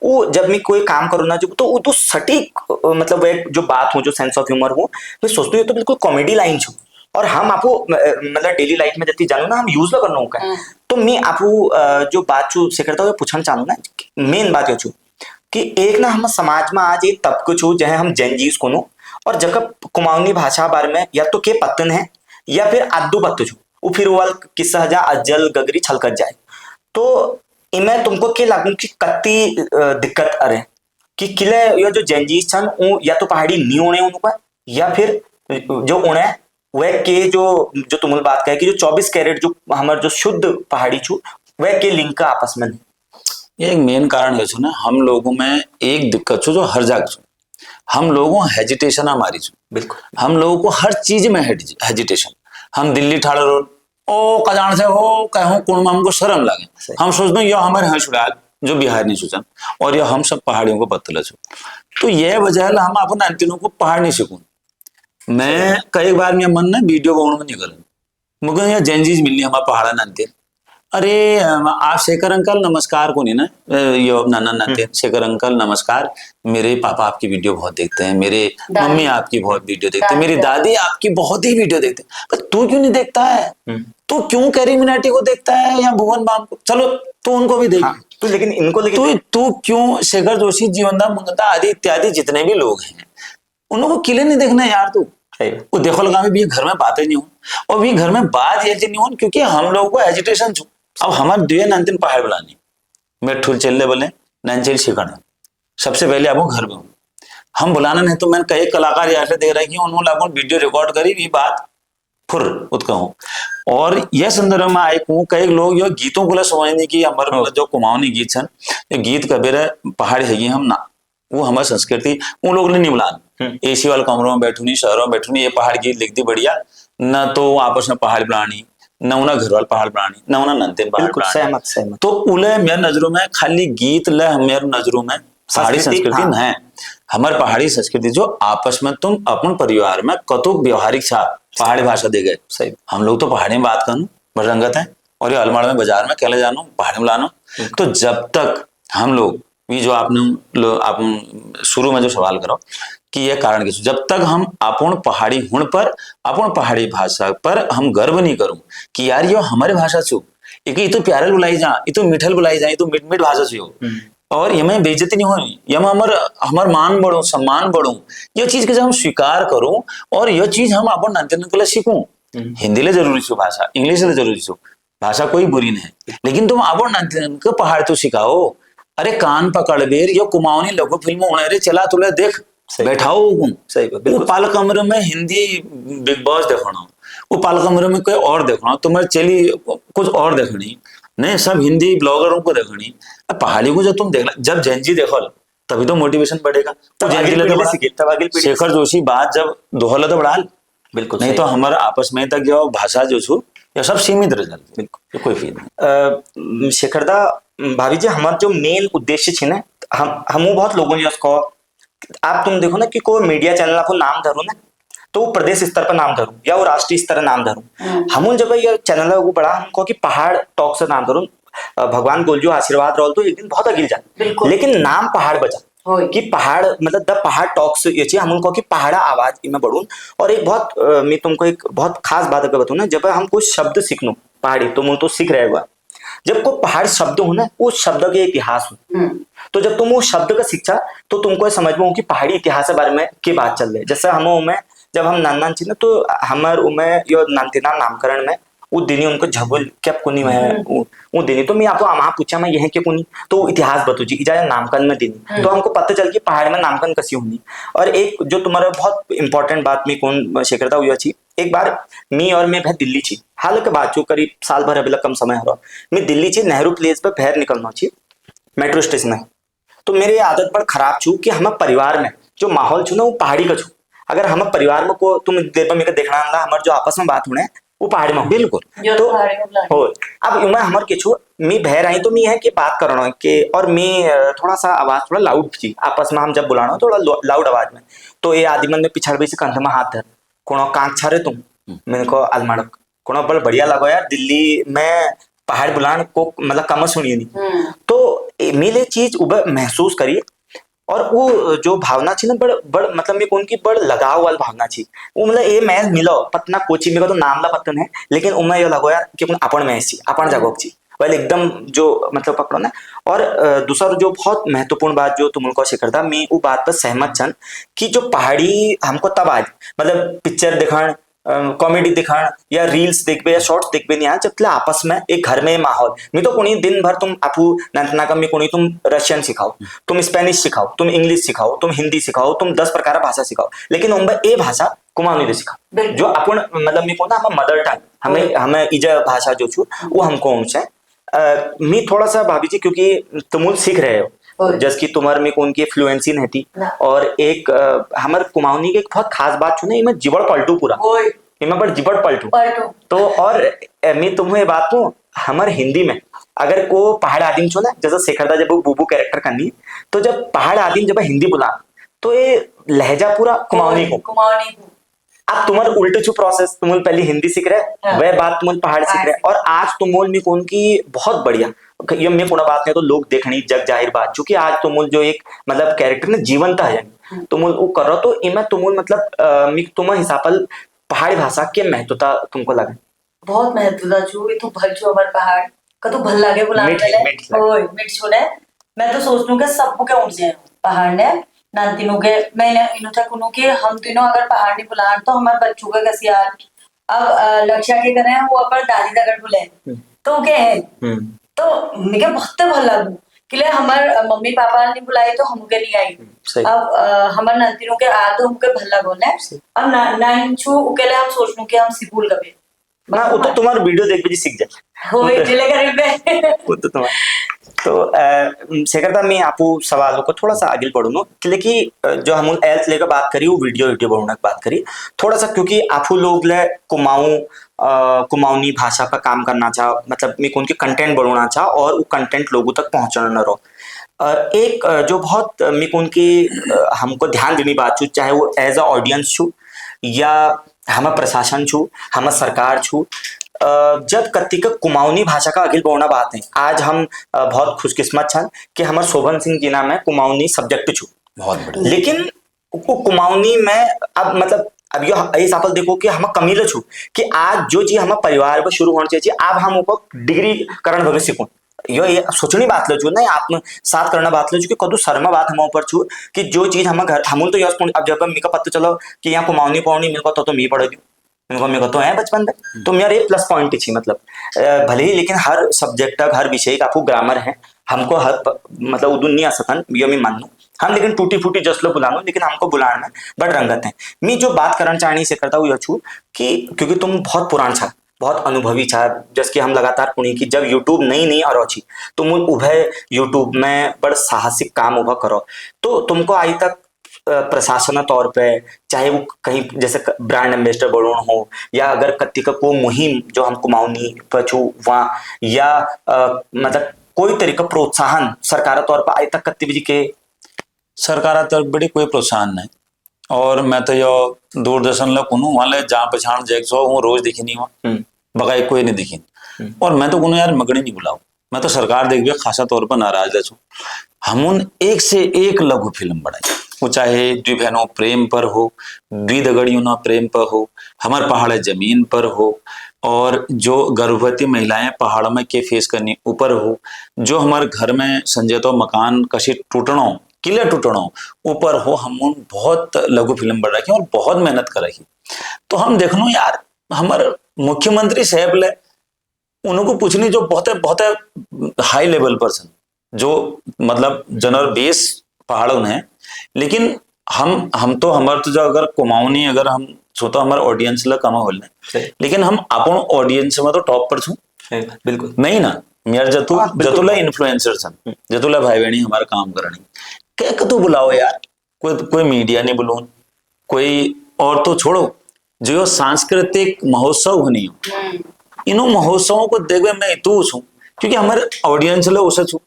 वो जब मैं कोई काम करूँ ना जो तो वो तो सटीक मतलब एक जो बात हो जो सेंस ऑफ ह्यूमर हो, मैं सोचती हूँ तो बिल्कुल कॉमेडी लाइन छू, और हम आपको मतलब डेली लाइफ में जब जानो ना हम यूज करना होगा। तो मैं आपको जो बात छू से करता हूँ पूछना चाहूँ ना, मेन बात ये छू कि एक ना हम समाज में आज एक तबको छू जहाँ हम जेनजीज को नो, और जब कुमाऊनी भाषा बारे में या तो के पत्तन है या फिर आदू पत्तो छू, वो फिर वाल किस्सा जा अज्जल गगरी छलकत जाए। तो इमें तुमको के लागू कि कत्ती दिक्कत अरे कि किले ये जो जेनजीज छन या तो पहाड़ी नी होने उनका, या फिर जो उन्हें वह के जो तुम बात कहे कि जो 24 कैरेट जो हमारे जो शुद्ध पहाड़ी छू वह के लिंक का आपस में। ये एक मेन कारण है ना, हम लोगों में एक दिक्कत छो जो हर जगह छो, हम लोगों हेजिटेशन हमारी छो, बिल्कुल हम लोगों को हर चीज में हेजिटेशन। हम दिल्ली ठाड़ो रोड ओ कजान से हो कहूँ कुण में हमको शर्म लगे, हम सोचते हैं यह हमारे यहाँ छुड़ाल जो बिहार नहीं सोचा, और यह हम सब पहाड़ियों को पत्तल छो। तो यह वजह है हम अपने अंतिमों को पहाड़ नहीं सीखूं। मैं कई बार मेरा मन ना वीडियो बनाने में नहीं करूँ, मुझे यहाँ जेनजीज मिलनी हमारा पहाड़ा नानते अरे आप शेखर अंकल नमस्कार को नहीं ना यो नाना नाते शेखर अंकल नमस्कार। मेरे पापा आपकी वीडियो बहुत देखते हैं, मेरे दादी। मम्मी आपकी बहुत वीडियो देखते हैं, दादी, मेरी दादी आपकी बहुत ही वीडियो देखते हैं। पर तू क्यों नहीं देखता है? तू क्यों कैरी मिनाटी को देखता है या भुवन बाम को? चलो तू उनको भी देख। हाँ, तो लेकिन इनको लेकिन तू क्यों शेखर जोशी, जीवनदान मंगता आदि इत्यादि जितने भी लोग हैं उन लोगों को किले नहीं देखना है यार। तू वो देखो लगा भी घर में बातें नहीं हो, और भी घर में बात ये नहीं हो क्योंकि हम लोगों को एजिटेशन छू। अब हमारे दुए नंतिन पहाड़ बुलानी मेठुल चलने बोले नंचेल शिकण सबसे पहले आपको घर में हम बुलाना नहीं तो मैंने कई कलाकार ऐसे देख रहे कि उन्होंने आपको वीडियो रिकॉर्ड करी ये बात फुर उत्कहूँ। और यह संदर्भ में आए कहूँ कई लोग यो गीतों को समझने की हमारे जो कुमाऊनी गीत छन ये गीत कबीर पहाड़ है हम ना वो हमारी संस्कृति उन लोगों ने नहीं बुलाना। एसी वाले कमरों में बैठू नहीं, शहरों में बैठू नहीं, ये पहाड़ गीत लिख दी बढ़िया न तो आपस में पहाड़ बुलानी न उना घर वाले पहाड़ बुलानी न उना नंतिन पहाड़ बुलानी। सहमत। तो उले मेरे नजरों में खाली गीत ले मेरे नजरों में पहाड़ी संस्कृति न है। हमारे पहाड़ी संस्कृति जो आपस में तुम अपन परिवार में कतुक व्यवहारिक छा पहाड़ी भाषा दे गए। सही हम लोग तो पहाड़ी में बात करना बड़ रंगत है और ये अलमाड़ में बाजार में कहले जानो पहाड़ी में लानो। तो जब तक हम लोग ये जो आपने आप शुरू में जो सवाल करो कि यह कारण किस जब तक हम अपन पहाड़ी हुण पर अपन पहाड़ी भाषा पर हम गर्व नहीं करूं कि यार ये हमारे भाषा छू ये तो प्यारल बुलाई जा ये तो मिठल बुलाई जा ये तो मिठ मिठ भाषा छू और ये में बेइज्जती नहीं होनी ये में हमार मान बढ़ो सम्मान बढ़ो। ये चीज के जब हम स्वीकार करूं और यह चीज हम अपन नंतन को सीखूं। हिंदी ले जरूरी छू भाषा इंग्लिश ले जरूरी छू भाषा कोई बुरी नहीं लेकिन तुम अपन नंतन को पहाड़ तो सिखाओ। अरे कान पकड़ बेर यो कुमाऊनी लघु फिल्म होने रे चला तुले देख बैठाओ सही वो पाल कमरे में हिंदी बिग बॉस देखना वो पाल कमरे में कोई और देखना तुम्हें चली कुछ और देखनी नहीं सब हिंदी ब्लॉगरों को देखनी। पहाड़ी को जब तुम देखना जब जैनजी देखो तभी तो मोटिवेशन बढ़ेगा। तो शेखर जोशी बात जब दोहला तो बढ़ाल बिल्कुल नहीं तो हमारे आपस में तक जो भाषा जो छू ये सब सीमित रह जाती बिल्कुल कोई फील नहीं। शेखरदा भाभी जी हमारा जो मेन उद्देश्य छे ना हम बहुत लोगों ने उसको आप तुम देखो ना कि कोई मीडिया चैनल को नाम धरो ना तो वो प्रदेश स्तर पर नाम धरूं या वो राष्ट्रीय स्तर पर नाम धरूं हम जब ये चैनल को बड़ा हमको कि पहाड़ टॉक से नाम धरूं भगवान गोलजो आशीर्वाद रोल तो एक दिन बहुत अगिल जाए लेकिन नाम पहाड़ बजा कि पहाड़ मतलब द पहाड़ टॉक्स ये चाहिए हम उनको कि पहाड़ा आवाज में बढ़ूं। और एक बहुत मैं तुमको एक बहुत खास बात अगर बताऊं ना जब हम कुछ शब्द सीखनो पहाड़ी तुम तो सीख रहे हुआ जब को पहाड़ शब्द हो ना उस शब्द के इतिहास हो तो जब तुम वो शब्द का शिक्षा तो तुमको समझ में हो कि पहाड़ी इतिहास के बारे में की बात चल रही है। जैसे हम जब हम नान छी ना तो हमार यो नानतीना नामकरण में वो दिनी उनको झबुल क्या कुनी में वो दिनी तो मैं आपको वहां पूछा मैं यह क्या कुनी तो इतिहास बतो जी इजाजत नामकरण में दिनी तो हमको पता चल कि पहाड़ में नामकरण कसी होनी। और एक जो तुम्हारा बहुत इंपॉर्टेंट बात में कौन शेखरदा हुई अच्छी एक बार मी और मैं दिल्ली छी हाल के बात चो करीब साल भर अभी कम समय हो मैं दिल्ली छी नेहरू प्लेस पर बाहर निकलना छी मेट्रो स्टेशन में तो मेरी आदत पर खराब छू कि हम परिवार में जो माहौल छू ना वो पहाड़ी का छू अगर हम परिवार में को तुम देर पर मेरे देखना हमारे जो आपस में बात होने वो पहाड़ी में बिल्कुल तो हो अब मैं हमारे के छू मैं बहर आई तो मैं है कि बात करना के और मैं थोड़ा सा आवाज थोड़ा लाउड थी आपस में हम जब बुलाना थोड़ा लाउड आवाज में तो ये आदिमन में पिछड़ भी से कंध में हाथ धर कोनो कांच छारे तुम मैंने को अलमाड़क कोनो बड़ा बढ़िया लगो यार दिल्ली में पहाड़ बुलान को मतलब कम सुनिए नहीं तो मेरे चीज महसूस करी और वो जो भावना थी ना बड़ मतलब मेरे को उनकी बड़ लगाव वाली भावना थी वो मतलब ये मैच मिलो पतना कोची मेरे को तो नाम ला पतन है लेकिन उनमें ये लगो यार कि अपन मैच थी अपन जगह थी वाले एकदम जो मतलब पकड़ो ना। और दूसरा जो बहुत महत्वपूर्ण बात जो तुम उनको शेखरदा मैं वो बात पर सहमत छन कि जो पहाड़ी हमको तब आज मतलब पिक्चर दिखाण कॉमेडी दिखाण या रील्स देखबे या शॉर्ट्स देखबे नहीं जब आपस में एक घर में माहौल मैं तो कोनी दिन भर तुम आपू नंतना में कोनी तुम रशियन सिखाओ तुम स्पेनिश सिखाओ तुम इंग्लिश सिखाओ तुम हिंदी सिखाओ तुम 10 प्रकार भाषा सिखाओ लेकिन उनमें ए भाषा कुमाऊनी दे सिखाओ जो अपन मतलब मैं कोना हम मदर टंग हमें इजा भाषा जो छू वो हमको हमसे मैं थोड़ा सा भाभी जी क्योंकि तुम सीख रहे हो जैसे कि तुम्हारे में उनकी फ्लुएंसी नहीं थी और एक हमारे कुमाऊनी की एक बहुत खास बात छू ना जिबड़ पलटू पूरा इमा पर जिबड़ पलटू तो और मैं तुम्हें बात हूँ हमारे हिंदी में अगर को पहाड़ आदिम छो ना जैसे शेखरदा जब बुबू कैरेक्टर करनी तो जब पहाड़ आदिम जब हिंदी बुला तो ये लहजा पूरा कुमाऊनी को अब तुम्हारे उल्टे छू प्रोसेस, तुम पहले हिंदी सीख रहे, हाँ। वह बात तुम पहाड़ सीख रहे, और आज तुम में कौन की बहुत बढ़िया, ये मैं पुनः बात नहीं तो लोग देखनी जग जाहिर बात, चूंकि आज तुम जो एक मतलब कैरेक्टर ना जीवंत है, तुम वो कर रहे हो, तो इमे तुम मतलब तुम हिसाब पहाड़ी भाषा के महत्वता तुमको लगे? बहुत महत्व छू ये तू भल छू हमार पहाड़ कतु भल लागे बुलाने मीठ लगे। ओए मिठ छू ने मैं तो सोचनू के सबको के उठ जाए पहाड़ ने ना तीनों के मैंने इन्हों तक उन्हों के हम तीनों अगर पहाड़ नहीं बुलान तो हमारे बच्चों का कैसे यार। अब लक्ष्या के करें वो अपन दादी दगड़ बुले तो क्या है तो मुझे बहुत भल लागू कि ले हमार मम्मी पापा ने बुलाई तो हमके नहीं आई। अब हमार नंतिनों के आ तो हमके भल लागो ने अब नाइन छू उकेले हम सोचनू कि हम सिपुल कबे ना वो तो तुम्हारा वीडियो देख भी सीख जाए हो जिले करीब वो तो तुम्हारा तो शेखर मैं आपको सवालों को थोड़ा सा आगे बढ़ूंगा लेकिन जो हम एल्थ लेकर बात करी वो वीडियो बढ़ाने की बात करी थोड़ा सा, क्योंकि आपू लोग ले कुमाऊनी भाषा पर काम करना चाह, मतलब मैं उनके कंटेंट बढ़ाना चाह और वो कंटेंट लोगों तक पहुंचाना न रहो। एक जो बहुत मैं उनकी हमको ध्यान देनी बात छू, चाहे वो एज अ ऑडियंस छू या हम प्रशासन छू हम सरकार छू, जब कत्तिक कुमाऊनी भाषा का अगिल बोना बात है, आज हम बहुत खुशकिस्मत छन कि हमारे शोभन सिंह जी नाम है कुमाऊनी सब्जेक्ट छू बहुत बढ़िया। लेकिन वो कुमाऊनी में अब मतलब अब ये सफल देखो कि हम कमील छू कि आज जो चीज हम परिवार पर शुरू होना चाहिए अब हम ऊपर डिग्री करण भविष्य को ये सोचनी बात लो छू नहीं आत्म साथ करना बात लो छू कि कदू शर्मा बात हम ऊपर छू कि जो चीज हम घर हम तो यश अब जब मेरे को पता चलो कि यहाँ कुमाऊनी पौनी मेरे को तो मी पढ़ दी मेरे को तो है बचपन में तो मेरा ये प्लस पॉइंट थी मतलब भले ही, लेकिन हर सब्जेक्ट हर विषय का आपको ग्रामर है हमको हर मतलब उदू नहीं आ सकन ये मैं मान लूँ हम, लेकिन टूटी फूटी जसलो बुला लो लेकिन हमको बुलाना बड़ रंगत है। मैं जो बात करना चाहनी से करता हूँ यह छू कि क्योंकि तुम बहुत पुरान छा बहुत अनुभवी छा, जैसे कि हम लगातार पुणी की जब यूट्यूब नई और अच्छी तुम उभय यूट्यूब में बड़ साहसिक काम उभा करो तो तुमको आज तक प्रशासन तौर पे चाहे वो कहीं जैसे ब्रांड एम्बेसडर बनना हो या अगर कत्ती का कोई मुहिम जो हम कुमाऊनी पछू वहाँ या मतलब कोई तरीका प्रोत्साहन सरकार तौर पर आज तक कत्ती बजी के सरकार तरफ बड़ी कोई प्रोत्साहन नहीं, और मैं तो यो दूरदर्शन ला कुनू वाले जहाँ पछाण जैक सो वो रोज दिखी नहीं हुआ बगाई कोई नहीं दिखी, और मैं तो कुनू यार मगड़ी नहीं बुलाऊ, मैं तो सरकार देख भी खासा तौर पर नाराज रहूं। हम एक से एक लघु फिल्म बनाई, वो चाहे द्वि बहनों प्रेम पर हो, द्वि दगड़ियों ना प्रेम पर हो, हमारे पहाड़ जमीन पर हो, और जो गर्भवती महिलाएं पहाड़ में के फेस करनी ऊपर हो, जो हमारे घर में संजय तो मकान कशी टूटणो किले टूटणो ऊपर हो, हम बहुत लघु फिल्म बन रखी और बहुत मेहनत कर रखी। तो हम देख लो यार हमारे मुख्यमंत्री साहब ले उनको पूछनी जो बहुत हाई लेवल पर्सन जो मतलब जनरल बेस पहाड़ उन्हें, लेकिन हम तो हमारे तो जो अगर कुमाऊनी अगर हम सोचो हमारे ऑडियंस ला कमा होल लेकिन हम अपन ऑडियंस में तो टॉप पर छू बिल्कुल नहीं ना यार जतुला इन्फ्लुएंसर सन जतुला भाई बहनी हमारा काम करनी क्या कतु बुलाओ यार, कोई मीडिया नहीं बुलाओ कोई, और तो छोड़ो जो सांस्कृतिक महोत्सव होनी हो इन महोत्सवों को देखे मैं इतू छू क्योंकि हमारे ऑडियंस ला उसे छू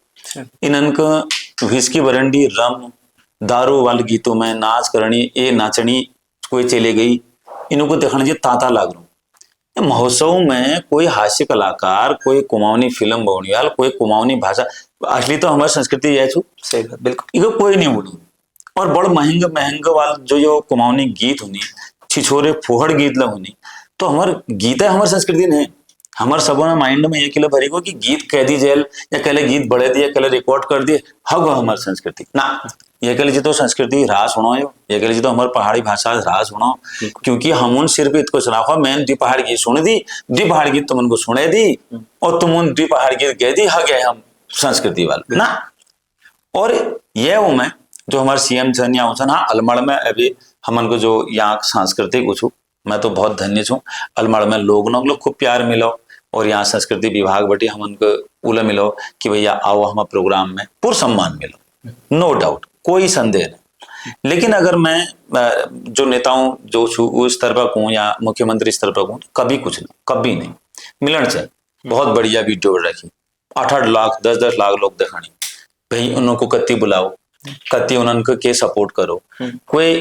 इनका विस्की बरंडी रम दारू वाले गीतों में नाच करनी ये नाचनी कोई चले गई इनको देखने जी तांता लाग रहा महोत्सव में कोई हास्य कलाकार कोई कुमाऊनी फिल्म बोनियाल कोई कुमाऊनी भाषा असली तो हमारी संस्कृति है छू सही बात बिल्कुल इको कोई नहीं बोलू, और बड़ महंगा वाला जो कुमाऊनी गीत होनी छिछोरे फुहड़ गीत ला होनी तो हमारे गीत है हमारी संस्कृति ने हमारे सबों माइंड में ये किलो भरी को कि गीत कह दी जेल या कहले गीत बढ़े दिए कहले रिकॉर्ड कर दिए हग हमारी संस्कृति ना ये कह लीजिए तो संस्कृति ह्रास होना ये कह लीजिए तो हमारी पहाड़ी भाषा ह्रास होना क्योंकि हम उन सिर्फ इतको सुनाखा मैंने द्वि पहाड़ गीत सुन दी द्वि पहाड़ गीत तुम उनको सुने दी और तुम उन द्वि पहाड़ गीत गए दी हग हम संस्कृति वाले ना। और ये वो मैं जो हमारे सीएम सन या उसन हाँ अलमड़ में अभी हमन को जो यहाँ सांस्कृतिक उछू मैं तो बहुत धन्य छू अलमड़ में लोग खूब प्यार मिलो और यहाँ संस्कृति विभाग बटी हमन को उला मिलो कि भैया आओ हम प्रोग्राम में पूर्ण सम्मान मिलो नो डाउट कोई संदेह नहीं, लेकिन अगर मैं जो नेताओं जो छू उस स्तर पर कहूँ या मुख्यमंत्री स्तर पर कहूँ कभी कुछ नहीं कभी नहीं मिलन चाहिए बहुत बढ़िया वीडियो रखी 8-8 लाख 10-10 लाख लोग दिखानी भाई उनको कत्ती बुलाओ कत्ती उनको के सपोर्ट करो कोई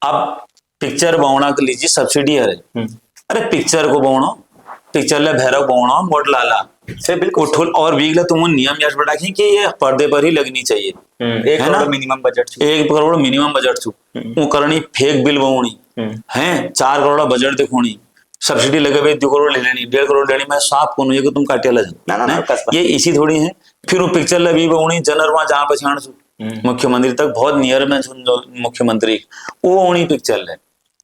अब पिक्चर बवणा के लीजिए सब्सिडी है अरे पिक्चर को बवणो पिक्चर ले भैरव बवणो मोट लाला से बिल्कुल उठुल और वीगला तुम नियम यश बढ़ाखें कि ये पर्दे पर ही लगनी चाहिए 1 है ना? करोड़ मिनिमम बजट छू 1 करोड़ मिनिमम बजट छू वो करनी फेक बिल बवणी है 4 करोड़ बजट दिखोणी सब्सिडी लगे हुए 2 करोड़ ले लेनी 1.5 करोड़ लेनी मैं साफ को ये तुम काटिया ना, ये इसी थोड़ी है फिर वो पिक्चर लगी बवणी जनर वहां जहाँ पछाण छू मुख्यमंत्री तक बहुत नियर में मुख्यमंत्री वो ओणी पिक्चर है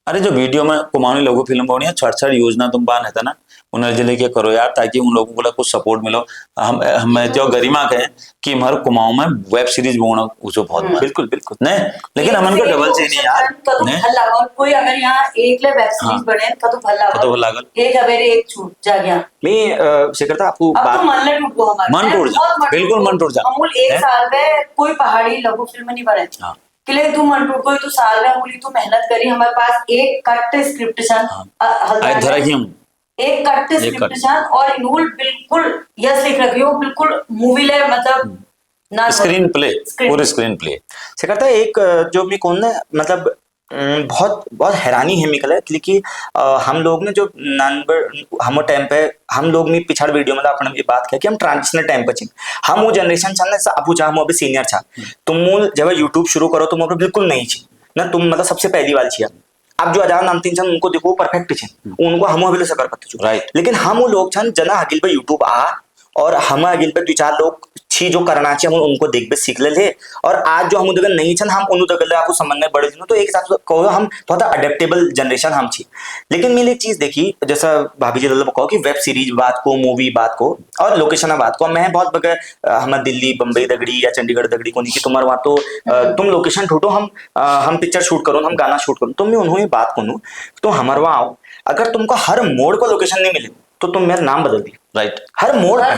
अरे जो वीडियो में कुमाऊनी लोगो फिल्म बनी है छड़ योजना तुम बान है ना उन्हें जिले के करो यार ताकि उन लोगों को कुछ सपोर्ट मिलो हम जो गरिमा कहें कि हमारे कुमाऊं में वेब सीरीज बोना उसको बहुत बिल्कुल बिल्कुल नहीं लेकिन हमन को डबल चाहिए यार नहीं कोई अगर यहाँ एक ले वेब सीरीज बने तो भल लागल एक अबेरे एक छूट जा गया मैं शिखरता आपको बात मन ले टूट गो हमारा मन टूट जा बिल्कुल मन टूट जा अमूल एक साल में कोई पहाड़ी लघु फिल्म नहीं बने किले तू मन टूट गई तू साल में अमूली तू मेहनत करी हमारे पास एक कट स्क्रिप्ट छन एक कट स्क्रिप्ट छन और इनूल बिल्कुल यस लिख रखी हो बिल्कुल मूवी ले मतलब ना स्क्रीन प्ले पूरे स्क्रीन प्ले से करता है एक जो मैं कौन ना मतलब बहुत बहुत हैरानी है मिकल है क्योंकि हम लोग ने जो हम टाइम पे हम लोग ने पिछड़ वीडियो में अपने ये बात किया कि हम ट्रांजिशनल टाइम पे छी हम वो जनरेशन छन ना अबू चाह अभी सीनियर छा तुम जब यूट्यूब शुरू करो तुम बिल्कुल नहीं छी ना तुम मतलब सबसे पहली वाल छी अब जो आजाद नामतीन छन उनको देखो परफेक्ट छन उनको हम अभी सकर पत्ते छु राइट लेकिन हम वो लोग छन जना अगिल पे यूट्यूब आ और हम अगिल पे 2-4 लोग छी जो करना चाहिए हम उनको देख बे सीख ले और आज जो हम उधर नहीं छन हम उन दगल आपको समझ में बड़े तो एक हिसाब से कहो हम बहुत अडेप्टेबल जनरेशन हम छी लेकिन मैंने एक चीज देखी जैसा भाभी जी दल्ला कहो कि वेब सीरीज बात को मूवी बात को और लोकेशन बात को मैं बहुत बगैर हम दिल्ली बम्बई दगड़ी या चंडीगढ़ दगड़ी को नहीं कि तुम्हारे वहां तो तुम लोकेशन ढूंढो हम पिक्चर शूट करो हम गाना शूट करो तो मैं उन्होंने बात करूँ तो हमारे वहां आओ अगर तुमको हर मोड़ को लोकेशन नहीं मिले तो तुम मेरा नाम बदल दी राइट हर मोड़ में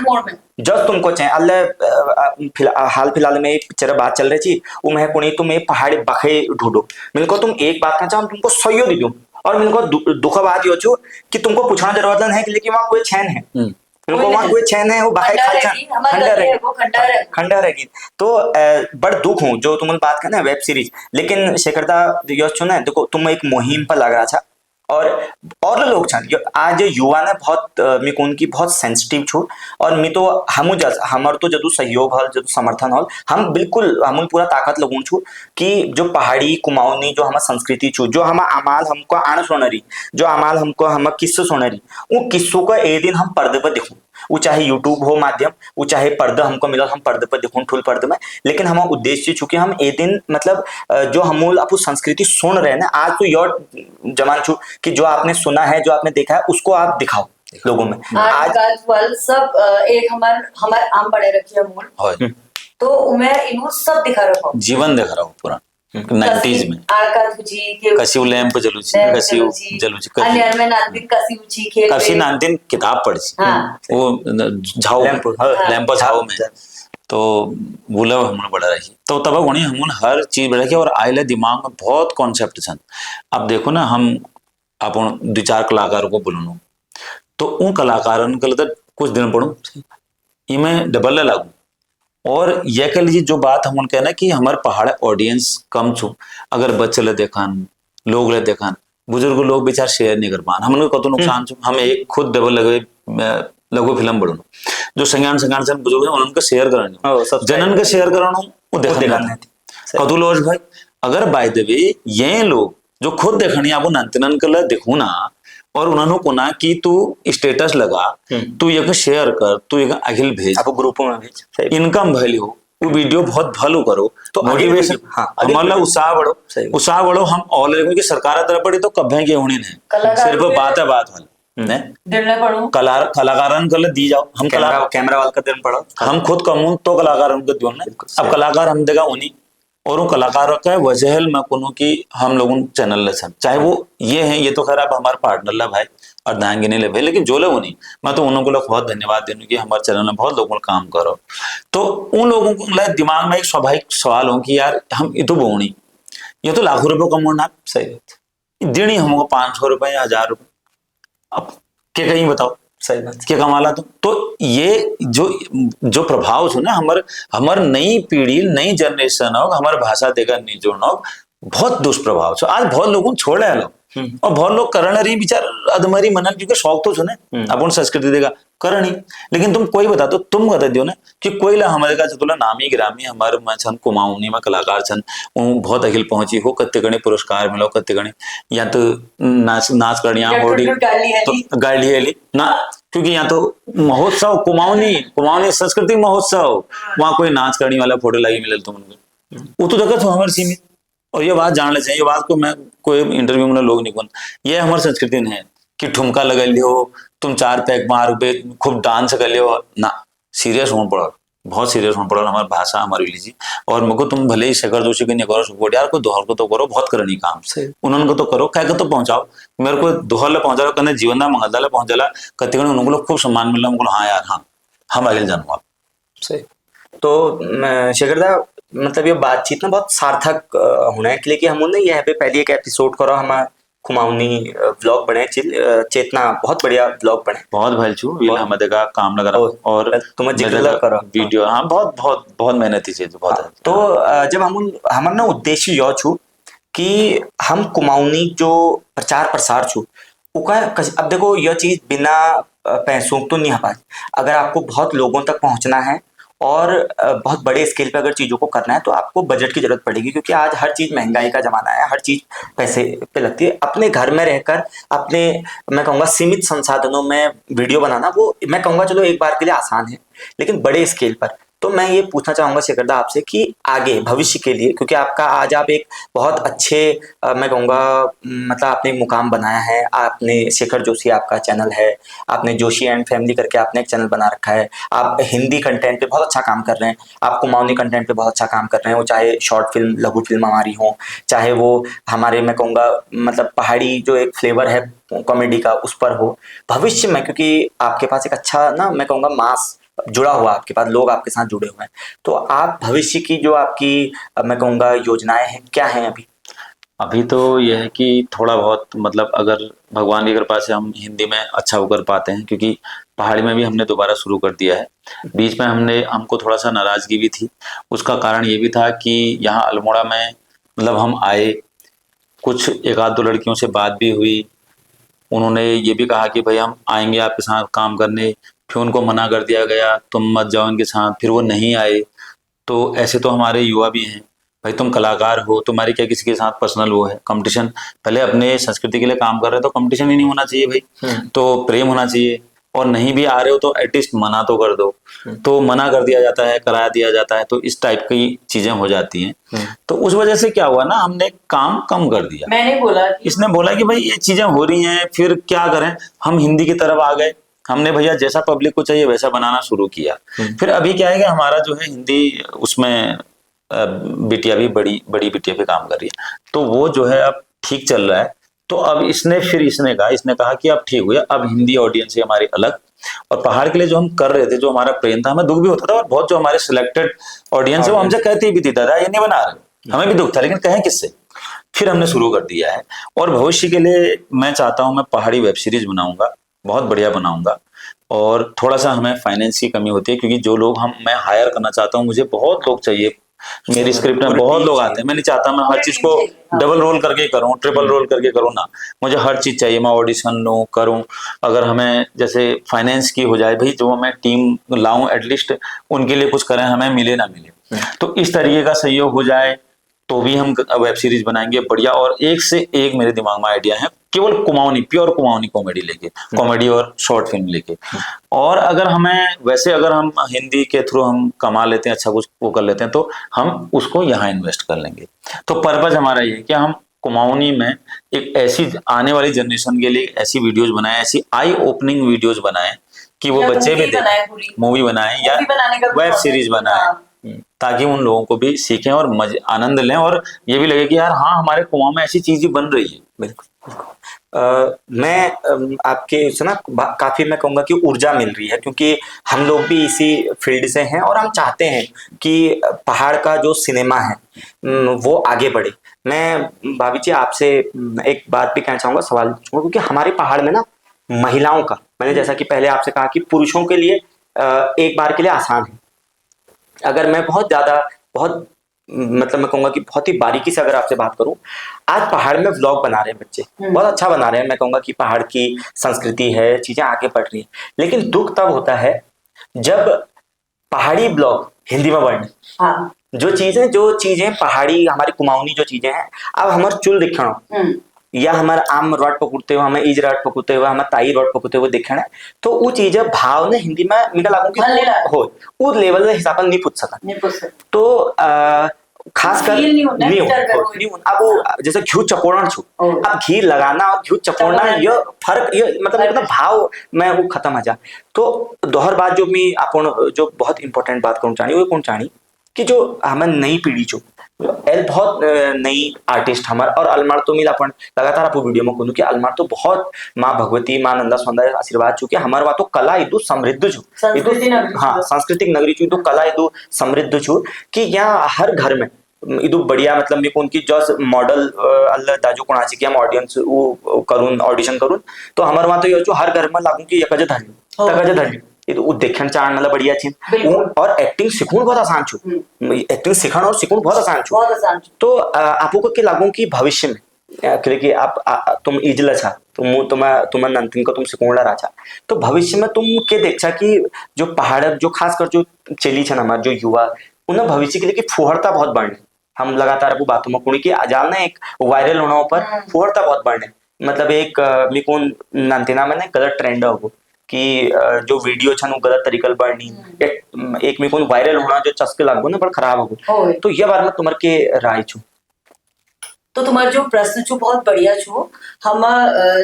जब तुमको चाहे अल्लाह हाल फिलहाल में एक पिक्चर बात चल रही थी वो मैं कुणी तुम एक पहाड़ी बखे ढूंढो मेरे को तुम एक बात ना चाहो तुमको सही दी दूं और मेरे को दुख बात यो छो कि तुमको पूछना जरूरत नहीं है कि वहाँ कोई चैन है मेरे को वहाँ कोई चैन है वो बखे खंडा रहेगी तो बड़ दुख हूँ जो तुम बात करना वेब सीरीज लेकिन शेखरदा यो छो ना देखो तुम एक मुहिम पर लग रहा था और लोग छन आज युवा ने बहुत मैं कौन की बहुत सेंसिटिव छू और मैं तो हमार तो जदू सहयोग हल जदू समर्थन हल हम बिल्कुल हम पूरा ताकत लगूं छू कि जो पहाड़ी कुमाऊनी जो हमारा संस्कृति छू जो हम अमाल हमको आण सुनरी जो अमाल हमको हम किस्सो सुनरी वो किस्सों को एक दिन हम पर्दे पर देखूं वो चाहे यूट्यूब हो माध्यम वो चाहे पर्दा हमको मिला हम पर्दे पर देखूं ठुल पर्दे में लेकिन हमारा उद्देश्य चूंकि हम एक दिन मतलब जो हम आपको संस्कृति सुन रहे हैं ना आज तो योर जमान छू कि जो आपने सुना है जो आपने देखा है उसको आप दिखाओ लोगों में आज सब एक हमार आम पड़े रखी है मूल तो मैं इनको सब दिखा रहा हूँ जीवन दिखा रहा हूँ पूरा 90s में कसिव लैंप जलूची कसिव जलूची अन्य में नांदिन कसिव छी खेल कसी नांदिन किताब पढ़ी वो झाओ लैंप झाओ में तो बोला हमने बड़ा रही तो तब वही हमने हर चीज बढ़ा के और आइले दिमाग में बहुत कॉन्सेप्ट छन अब देखो ना हम अपन 2-4 कलाकारों को बोलूँ तो उन कलाकारों के लिए कुछ दिन पढ़ू इमें डबल लागू और यह कह लीजिए जो बात हम कहना कि हमारे पहाड़ ऑडियंस कम छू अगर बच्चे ले देखान लोग ले देखान बुजुर्ग लोग बेचार शेयर नहीं कर पान हमने कतो नुकसान छू हम एक खुद डबल लगे लघु फिल्म बढ़ो जो संज्ञान से बुजुर्ग हैं उनका शेयर करानी जनन का शेयर कराना वो देखना कतो लोज भाई अगर बाय द वे ये लोग जो खुद देखनी आपको नंतनन के लिए देखू ना और उन्होंने को ना कि तू स्टेटस लगा तू ये शेयर कर तू ये अखिल भेज आपको ग्रुपों में भेज इनकम वैल्यू वो वीडियो बहुत भलो करो तो मोटिवेशन मतलब उत्साह बढ़ो हम ऑलरेडी की सरकार तरफ पड़ी तो कभी के होनी नहीं सिर्फ बात है बात वाली कलाकारन के लिए दी जाओ हम कैमरा वाल का दिन पड़ो हम खुद कमून तो कलाकारन को दियो अब कलाकार हम देगा उन्हीं और उन कलाकारों का वजह मैं कहूँ कि हम लोगों चैनल ले चाहे वो ये है ये तो खैर आप हमारे पार्टनर ला भाई और दाएंगे नहीं ले भाई लेकिन जो लोग नहीं मैं तो उन लोगों को बहुत धन्यवाद देने की हमारे चैनल में बहुत लोगों काम करो तो उन लोगों को दिमाग में एक स्वाभाविक सवाल हो कि यार हम ये तो बोनी ये तो लाखों रुपये कमाना सही देनी हमको 500 रुपये या 1000 रुपये अब क्या कहीं बताओ सही बात क्या कमाला तो ये जो प्रभाव छो ना हमार नई पीढ़ी नई जनरेशन हो हमारे भाषा देगा नहीं जोड़ना बहुत दुष्प्रभाव छो आज बहुत लोगों छोड़ रहे लोग और बहुत लोग करण रही विचार अधमरी मनन क्योंकि शौक तो सुने अपन संस्कृति देगा करण ही लेकिन तुम कोई बता दो तुम बता दियो ना कि कोई ला हमारे का चतुला नामी ग्रामी हमारे में छन कुमाऊनी में कलाकार छन बहुत अखिल पहुंची हो कत्ते गणे पुरस्कार मिलो कत्ते गणे या तो नाच नाच करणिया होड़ी तो गाली है ना क्योंकि यहाँ तो महोत्सव कुमाऊनी संस्कृति महोत्सव वहां कोई नाच करने वाला फोटो लगी मिले तुमने वो तो जगह हमारे सीमित और ये बात जानना चाहिए ये बात को मैं कोई इंटरव्यू में लोग नहीं बोल ये हमारी संस्कृति नहीं है कि ठुमका लगा लियो तुम 4 पैक मार पे खूब डांस कर लियो ना सीरियस होना पड़ा बहुत सीरियस होना पड़ा हमारी भाषा हमारी लीजिए और मुझको तुम भले ही शेखर जोशी की नहीं करो सपोर्ट यार को दोहर को तो करो बहुत करनी काम से उन्होंने को तो करो कह को तो पहुंचाओ मेरे को दोहर ले पहुंचा कहने जीवन ना मंगलदा पहुंच जाला कति उनको लोग खूब सम्मान मिल रहा हाँ यार हाँ हम आगे जानू आप सही तो शेखरदा मतलब ये बातचीत ना बहुत सार्थक होना है कि हम उन्हें यहाँ पे पहले एक एपिसोड करो हम कुमाऊनी व्लॉग बने चेतना बहुत बढ़िया व्लॉग बने बहुत भल छू वील हमारे का काम लगा और तुम जिक्र करो वीडियो हाँ बहुत बहुत बहुत मेहनती चीज बहुत तो जब हम ना उद्देश्य यो छू कि हम कुमाऊनी जो प्रचार प्रसार छू उका अब देखो यह चीज बिना पैसों तो नहीं आ पाती अगर आपको बहुत लोगों तक पहुंचना है और बहुत बड़े स्केल पे अगर चीज़ों को करना है तो आपको बजट की जरूरत पड़ेगी क्योंकि आज हर चीज़ महंगाई का जमाना है हर चीज़ पैसे पे लगती है अपने घर में रहकर अपने मैं कहूँगा सीमित संसाधनों में वीडियो बनाना वो मैं कहूँगा चलो एक बार के लिए आसान है लेकिन बड़े स्केल पर तो मैं ये पूछना चाहूँगा शेखरदा आपसे कि आगे भविष्य के लिए क्योंकि आपका आज आप एक बहुत अच्छे मैं कहूँगा मतलब आपने एक मुकाम बनाया है आपने शेखर जोशी आपका चैनल है आपने जोशी एंड फैमिली करके आपने एक चैनल बना रखा है आप हिंदी कंटेंट पे बहुत अच्छा काम कर रहे हैं आप कुमाऊनी कंटेंट पे बहुत अच्छा काम कर रहे हैं वो चाहे शॉर्ट फिल्म लघु फिल्म हमारी हो चाहे वो हमारे मैं कहूँगा मतलब पहाड़ी जो एक फ्लेवर है कॉमेडी का उस पर हो भविष्य में क्योंकि आपके पास एक अच्छा ना मैं कहूँगा मास जुड़ा हुआ आपके पास लोग आपके साथ जुड़े हुए हैं तो आप भविष्य की जो आपकी मैं कहूँगा योजनाएं हैं क्या हैं अभी तो यह है कि थोड़ा बहुत मतलब अगर भगवान की कृपा से हम हिंदी में अच्छा होकर पाते हैं क्योंकि पहाड़ी में भी हमने दोबारा शुरू कर दिया है बीच में हमको थोड़ा सा नाराजगी भी थी उसका कारण ये भी था कि यहाँ अल्मोड़ा में मतलब हम आए कुछ एक आध दो लड़कियों से बात भी हुई उन्होंने ये भी कहा कि भाई हम आएंगे आपके साथ काम करने फिर उनको मना कर दिया गया तुम मत जाओ इनके साथ फिर वो नहीं आए तो ऐसे तो हमारे युवा भी हैं भाई तुम कलाकार हो तुम्हारी क्या किसी के साथ पर्सनल वो है कंपटीशन पहले अपने संस्कृति के लिए काम कर रहे हो तो कंपटीशन ही नहीं होना चाहिए भाई तो प्रेम होना चाहिए और नहीं भी आ रहे हो तो एटलीस्ट मना तो कर दो तो मना कर दिया जाता है करा दिया जाता है तो इस टाइप की चीजें हो जाती हैं तो उस वजह से क्या हुआ ना हमने काम कम कर दिया मैंने बोला इसने बोला कि भाई ये चीजें हो रही हैं फिर क्या करें हम हिंदी की तरफ आ गए हमने भैया जैसा पब्लिक को चाहिए वैसा बनाना शुरू किया फिर अभी क्या है कि हमारा जो है हिंदी उसमें बिटिया भी बड़ी बड़ी बिटिया पे काम कर रही है तो वो जो है अब ठीक चल रहा है तो अब इसने कहा कि अब ठीक हुआ अब हिंदी ऑडियंस है हमारी अलग और पहाड़ के लिए जो हम कर रहे थे जो हमारा प्रेम था हमें दुख भी होता था और बहुत जो हमारे सिलेक्टेड ऑडियंस है वो हमसे कहती भी थी दादा ये नहीं बना रहे हमें भी दुख था लेकिन कहें किससे फिर हमने शुरू कर दिया है और भविष्य के लिए मैं चाहता हूँ मैं पहाड़ी वेब सीरीज बनाऊंगा बहुत बढ़िया बनाऊंगा और थोड़ा सा हमें फाइनेंस की कमी होती है क्योंकि जो लोग मैं हायर करना चाहता हूँ मुझे बहुत लोग चाहिए मेरी स्क्रिप्ट में बहुत लोग आते हैं मैं नहीं चाहता मैं हर चीज को डबल रोल करके करूं ट्रिपल रोल करके करूं ना मुझे हर चीज चाहिए मैं ऑडिशन लूं करूं अगर हमें जैसे फाइनेंस की हो जाए भाई जो मैं टीम लाऊं एटलीस्ट उनके लिए कुछ करें हमें मिले ना मिले तो इस तरीके का सहयोग हो जाए तो भी हम वेब सीरीज बनाएंगे बढ़िया और एक से एक मेरे दिमाग में आइडिया है केवल कुमाऊनी प्योर कुमाऊनी कॉमेडी लेके कॉमेडी और शॉर्ट फिल्म लेके और अगर हमें वैसे अगर हम हिंदी के थ्रू हम कमा लेते हैं अच्छा कुछ वो कर लेते हैं तो हम उसको यहाँ इन्वेस्ट कर लेंगे तो पर्पज हमारा ये है कि हम कुमाऊनी में एक ऐसी आने वाली जनरेशन के लिए ऐसी वीडियोज बनाए ऐसी आई ओपनिंग वीडियोज बनाए कि वो बच्चे भी देखें मूवी बनाए या वेब सीरीज बनाए ताकि उन लोगों को भी सीखें और आनंद लें और ये भी लगे कि यार हाँ हमारे कुमाऊं में ऐसी चीज बन रही है बिल्कुल मैं आपके से ना काफी मैं कहूँगा कि ऊर्जा मिल रही है क्योंकि हम लोग भी इसी फील्ड से हैं और हम चाहते हैं कि पहाड़ का जो सिनेमा है वो आगे बढ़े मैं भाभी जी आपसे एक बात भी कहना चाहूँगा सवाल पूछूंगा क्योंकि हमारे पहाड़ में ना महिलाओं का मैंने जैसा कि पहले आपसे कहा कि पुरुषों के लिए एक बार के लिए आसान है अगर मैं बहुत मतलब मैं कहूंगा कि बहुत ही बारीकी से अगर आपसे बात करूं, आज पहाड़ में व्लॉग बना रहे हैं बच्चे, बहुत अच्छा बना रहे हैं। मैं कहूंगा कि पहाड़ की संस्कृति है, चीजें आगे बढ़ रही हैं, लेकिन दुख तब होता है जब पहाड़ी ब्लॉग हिंदी में बढ़ने। हाँ। जो चीजें पहाड़ी हमारी कुमाऊनी जो चीजें हैं, अब हमारे चुल दिखण या हमारे आम रॉड पकड़ते हुए, हमें ईज रॉड पकड़ते हुए, हमें ताई रॉड पकड़ते हुए दिखण है, तो वो चीजें भाव ने हिंदी में निकल लागू कि हो वो लेवल के हिसाब नहीं पूछ सकता। तो खासकर नहीं अब वो जैसे घी चपोड़न छु, अब घी लगाना और घी चपोड़ना ये फर्क, ये मतलब भाव में वो खत्म हो जा। तो दोहर बात जो मैं अपन जो बहुत इंपॉर्टेंट बात करूँ चाहनी वो कौन चाहनी कि जो हमें नई पीढ़ी जो एल बहुत नई आर्टिस्ट हमार और अलमार तो मिल अपन लगातार आपको वीडियो में कहूँ कि अलमार तो बहुत माँ भगवती माँ नंदा सौंदर्य आशीर्वाद चुके हमारे वहाँ तो कला इदु समृद्ध छु, हाँ सांस्कृतिक नगरी छु, तो कला इदु समृद्ध छु कि यहाँ हर घर में इदु बढ़िया मतलब मेरे को उनकी जस्ट मॉडल अल्लाह दाजू को आची कि हम ऑडियंस वो करूँ ऑडिशन करूँ, तो हमारे वहाँ तो ये जो हर घर में लागू कि एक धरली तक धरली वो देखण चाहण मतलब बढ़िया छी और एक्टिंग सीखूं बहुत आसान छु, एक्टिंग सीखण और सीखूं बहुत आसान छु। तो आपको के लागू कि भविष्य में क्योंकि आप तुम इजला छा तुम्हें नंतिन को तुम सिकोड़ा राजा, तो भविष्य में तुम के देखा कि जो पहाड़ जो खासकर जो चेली छन हमारे जो युवा उन्हें भविष्य के लिए कि फुहरता बहुत बढ़ने, हम लगातार आपको बातों में कुणी की अजाल ना एक वायरल होना पर फुहरता बहुत बढ़ने, मतलब एक मिकोन नंतिना में गलत ट्रेंड हो कि जो वीडियो छन वो गलत तरीके बढ़नी, एक में कोई वायरल होना जो चस्के लागो ना पर खराब हो, तो ये बारे में तुम्हारे के राय छु। तो तुम्हारा जो प्रश्न छु बहुत बढ़िया छु। हम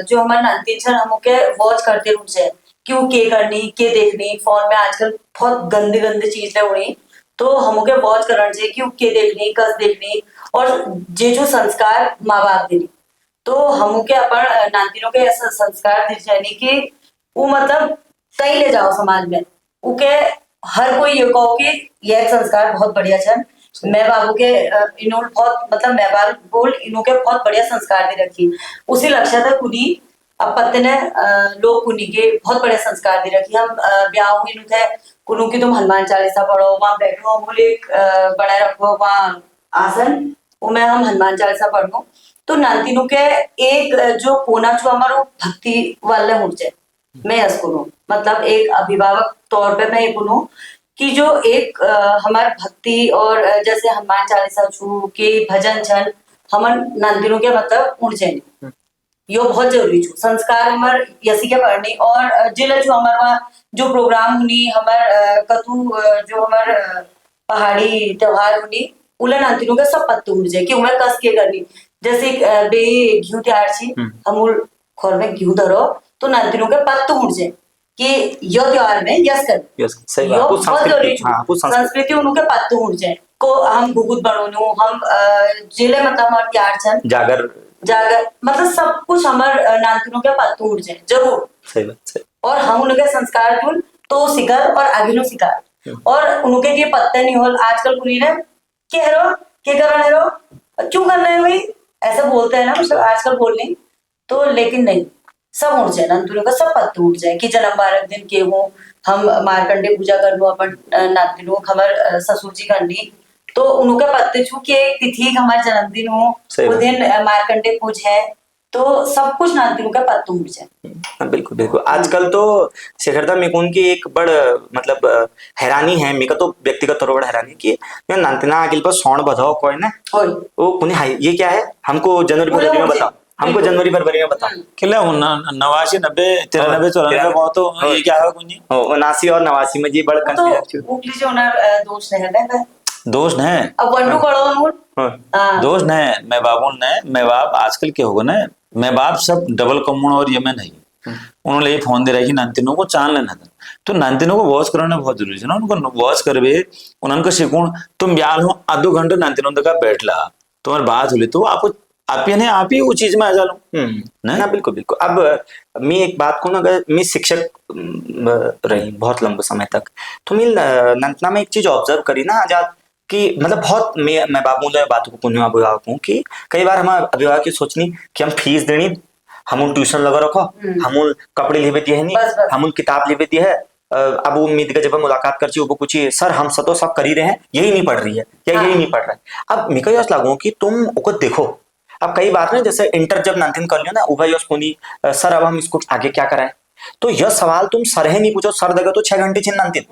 जो हमारे नंतिन छन हम के वॉच करते रुक जाए क्यों के करनी के देखनी फोन में आजकल बहुत गंदे गंदे चीज ले उड़ी, तो हम के वॉच करना चाहिए क्यों के देखनी कस देखनी और जे जो संस्कार माँ बाप देनी, तो हम के अपन नातिनों के ऐसा संस्कार दी जानी कि वो मतलब सही ले जाओ समाज में उके हर कोई ये कहो कि यह संस्कार बहुत बढ़िया छन, मैं बाबू के इन्होंने बहुत मतलब मैं बाबू बोल इन्हों के बहुत बढ़िया संस्कार दे रखी, उसी लक्ष्य तक कुनी अब पत्ते ने लोग कुनी के बहुत बढ़िया संस्कार दे रखी। हम ब्याह हुई नु थे कुनू की तुम हनुमान चालीसा पढ़ो वहां बैठो बोले बनाए रखो वहां आसन वो मैं हम हनुमान चालीसा पढ़ो, तो नातिनों के एक जो कोना छो हमारो भक्ति वाले हो जाए, मैं इसको मतलब एक अभिभावक तौर पे मैं ये बोलूं कि जो एक हमारे भक्ति और जैसे हनुमान चालीसा छू के भजन छन हमन नंदिनों के मतलब उड़ जाए यो बहुत जरूरी छू संस्कार हमार यसी के पढ़नी और जिले जो हमारा जो प्रोग्राम हुनी हमार कतु जो हमार पहाड़ी त्योहार हुनी उला नंदिनों के सब पत्ते उड़ जाए कि उन्हें कस के करनी, जैसे बे घी तैयार छी हम खोर में घी धरो तो नंदिनों के पत्ते उड़ जाए कि यो त्योहार में यस कर सही बात वो संस्कृति उनके पत्ते उड़ जाए को हम गुगुत बनोनु हम जिले मतलब हमार त्योहार छन जागर मतलब सब कुछ हमार नातिनों के पत्ते उड़ जाए जरूर सही बात सही। और हम उनके संस्कार दून तो शिकार और आगे नो शिकार और उनके ये पत्ते नहीं हो आजकल कुनी ने क्या रो क्या कर रहे हो क्यों करना है भाई ऐसा बोलते हैं ना मतलब आजकल बोलने, तो लेकिन नहीं सब उड़ जाए नंतुनों का सब पत्ते उड़ जाए कि जन्म 12 दिन के हो हम मारकंडे पूजा कर लो अपन नातिनों खबर ससुर जी करनी तो उनके पत्ते छू के एक तिथि हमारा जन्मदिन हो वो दिन मारकंडे पूज है तो सब कुछ नातिनों का पत्ते उड़ जाए। बिल्कुल बिल्कुल आजकल तो शेखरदा मेरे को उनकी एक बड़ मतलब हैरानी है मेरे को तो व्यक्तिगत तौर पर हैरानी की नातिना आगे पर सौण बधाओ कोई ना वो कुनी हाई ये क्या है हमको जनवरी फरवरी में बताओ हमको जनवरी फरवरी में बताओ किला 89 90 93 94 बहुत तो ये क्या है कुनी 79 और 89 में जी बड़ तो उगली जो ना दोष है दोष है अब वंडू कड़ो दोष नहीं मैं बाबू ने मैं बाप आजकल क्या होगा ना मैं बाप सब डबल कम्युन और ये मैं नहीं उन्होंने ये फोन दे रहा है कि नानतिनों को चाल लेना था तो नानतिनों को वॉच कराना बहुत जरूरी है ना उनको वॉच करवे उनको सीखूं तुम ब्याल हो आधो घंटे नानतिनों तक बैठ ला तुम्हारी बात हुई तो आप ही वो चीज में आ जा लो ना बिल्कुल बिल्कुल। अब मैं एक बात को ना अगर मैं शिक्षक रही बहुत लंबे समय तक तो मैं नंतना में एक चीज ऑब्जर्व करी ना आजाद कि मतलब बहुत मैं बाबू बातों को पुण्य अभिभावक हूँ कि कई बार हम अभिभावक की सोचनी कि हम फीस देनी हम ट्यूशन लगा रखो हम कपड़े लेवे दिए नहीं हम किताब लेवे दिए है अब वो उम्मीद का जब मुलाकात कर वो कुछ सर हम तो सब कर ही रहे हैं, यही नहीं पढ़ रही है या यही नहीं पढ़ रहा है। अब मेरे को लागू कि तुम उसको देखो। अब कई बार ना जैसे इंटर जब नानतीन कर लियो ना उभा यश कोनी सर अब हम इसको आगे क्या कराएं, तो यह सवाल तुम सर है नहीं पूछो, सर देगा तो 6 घंटे छिन नानतीन,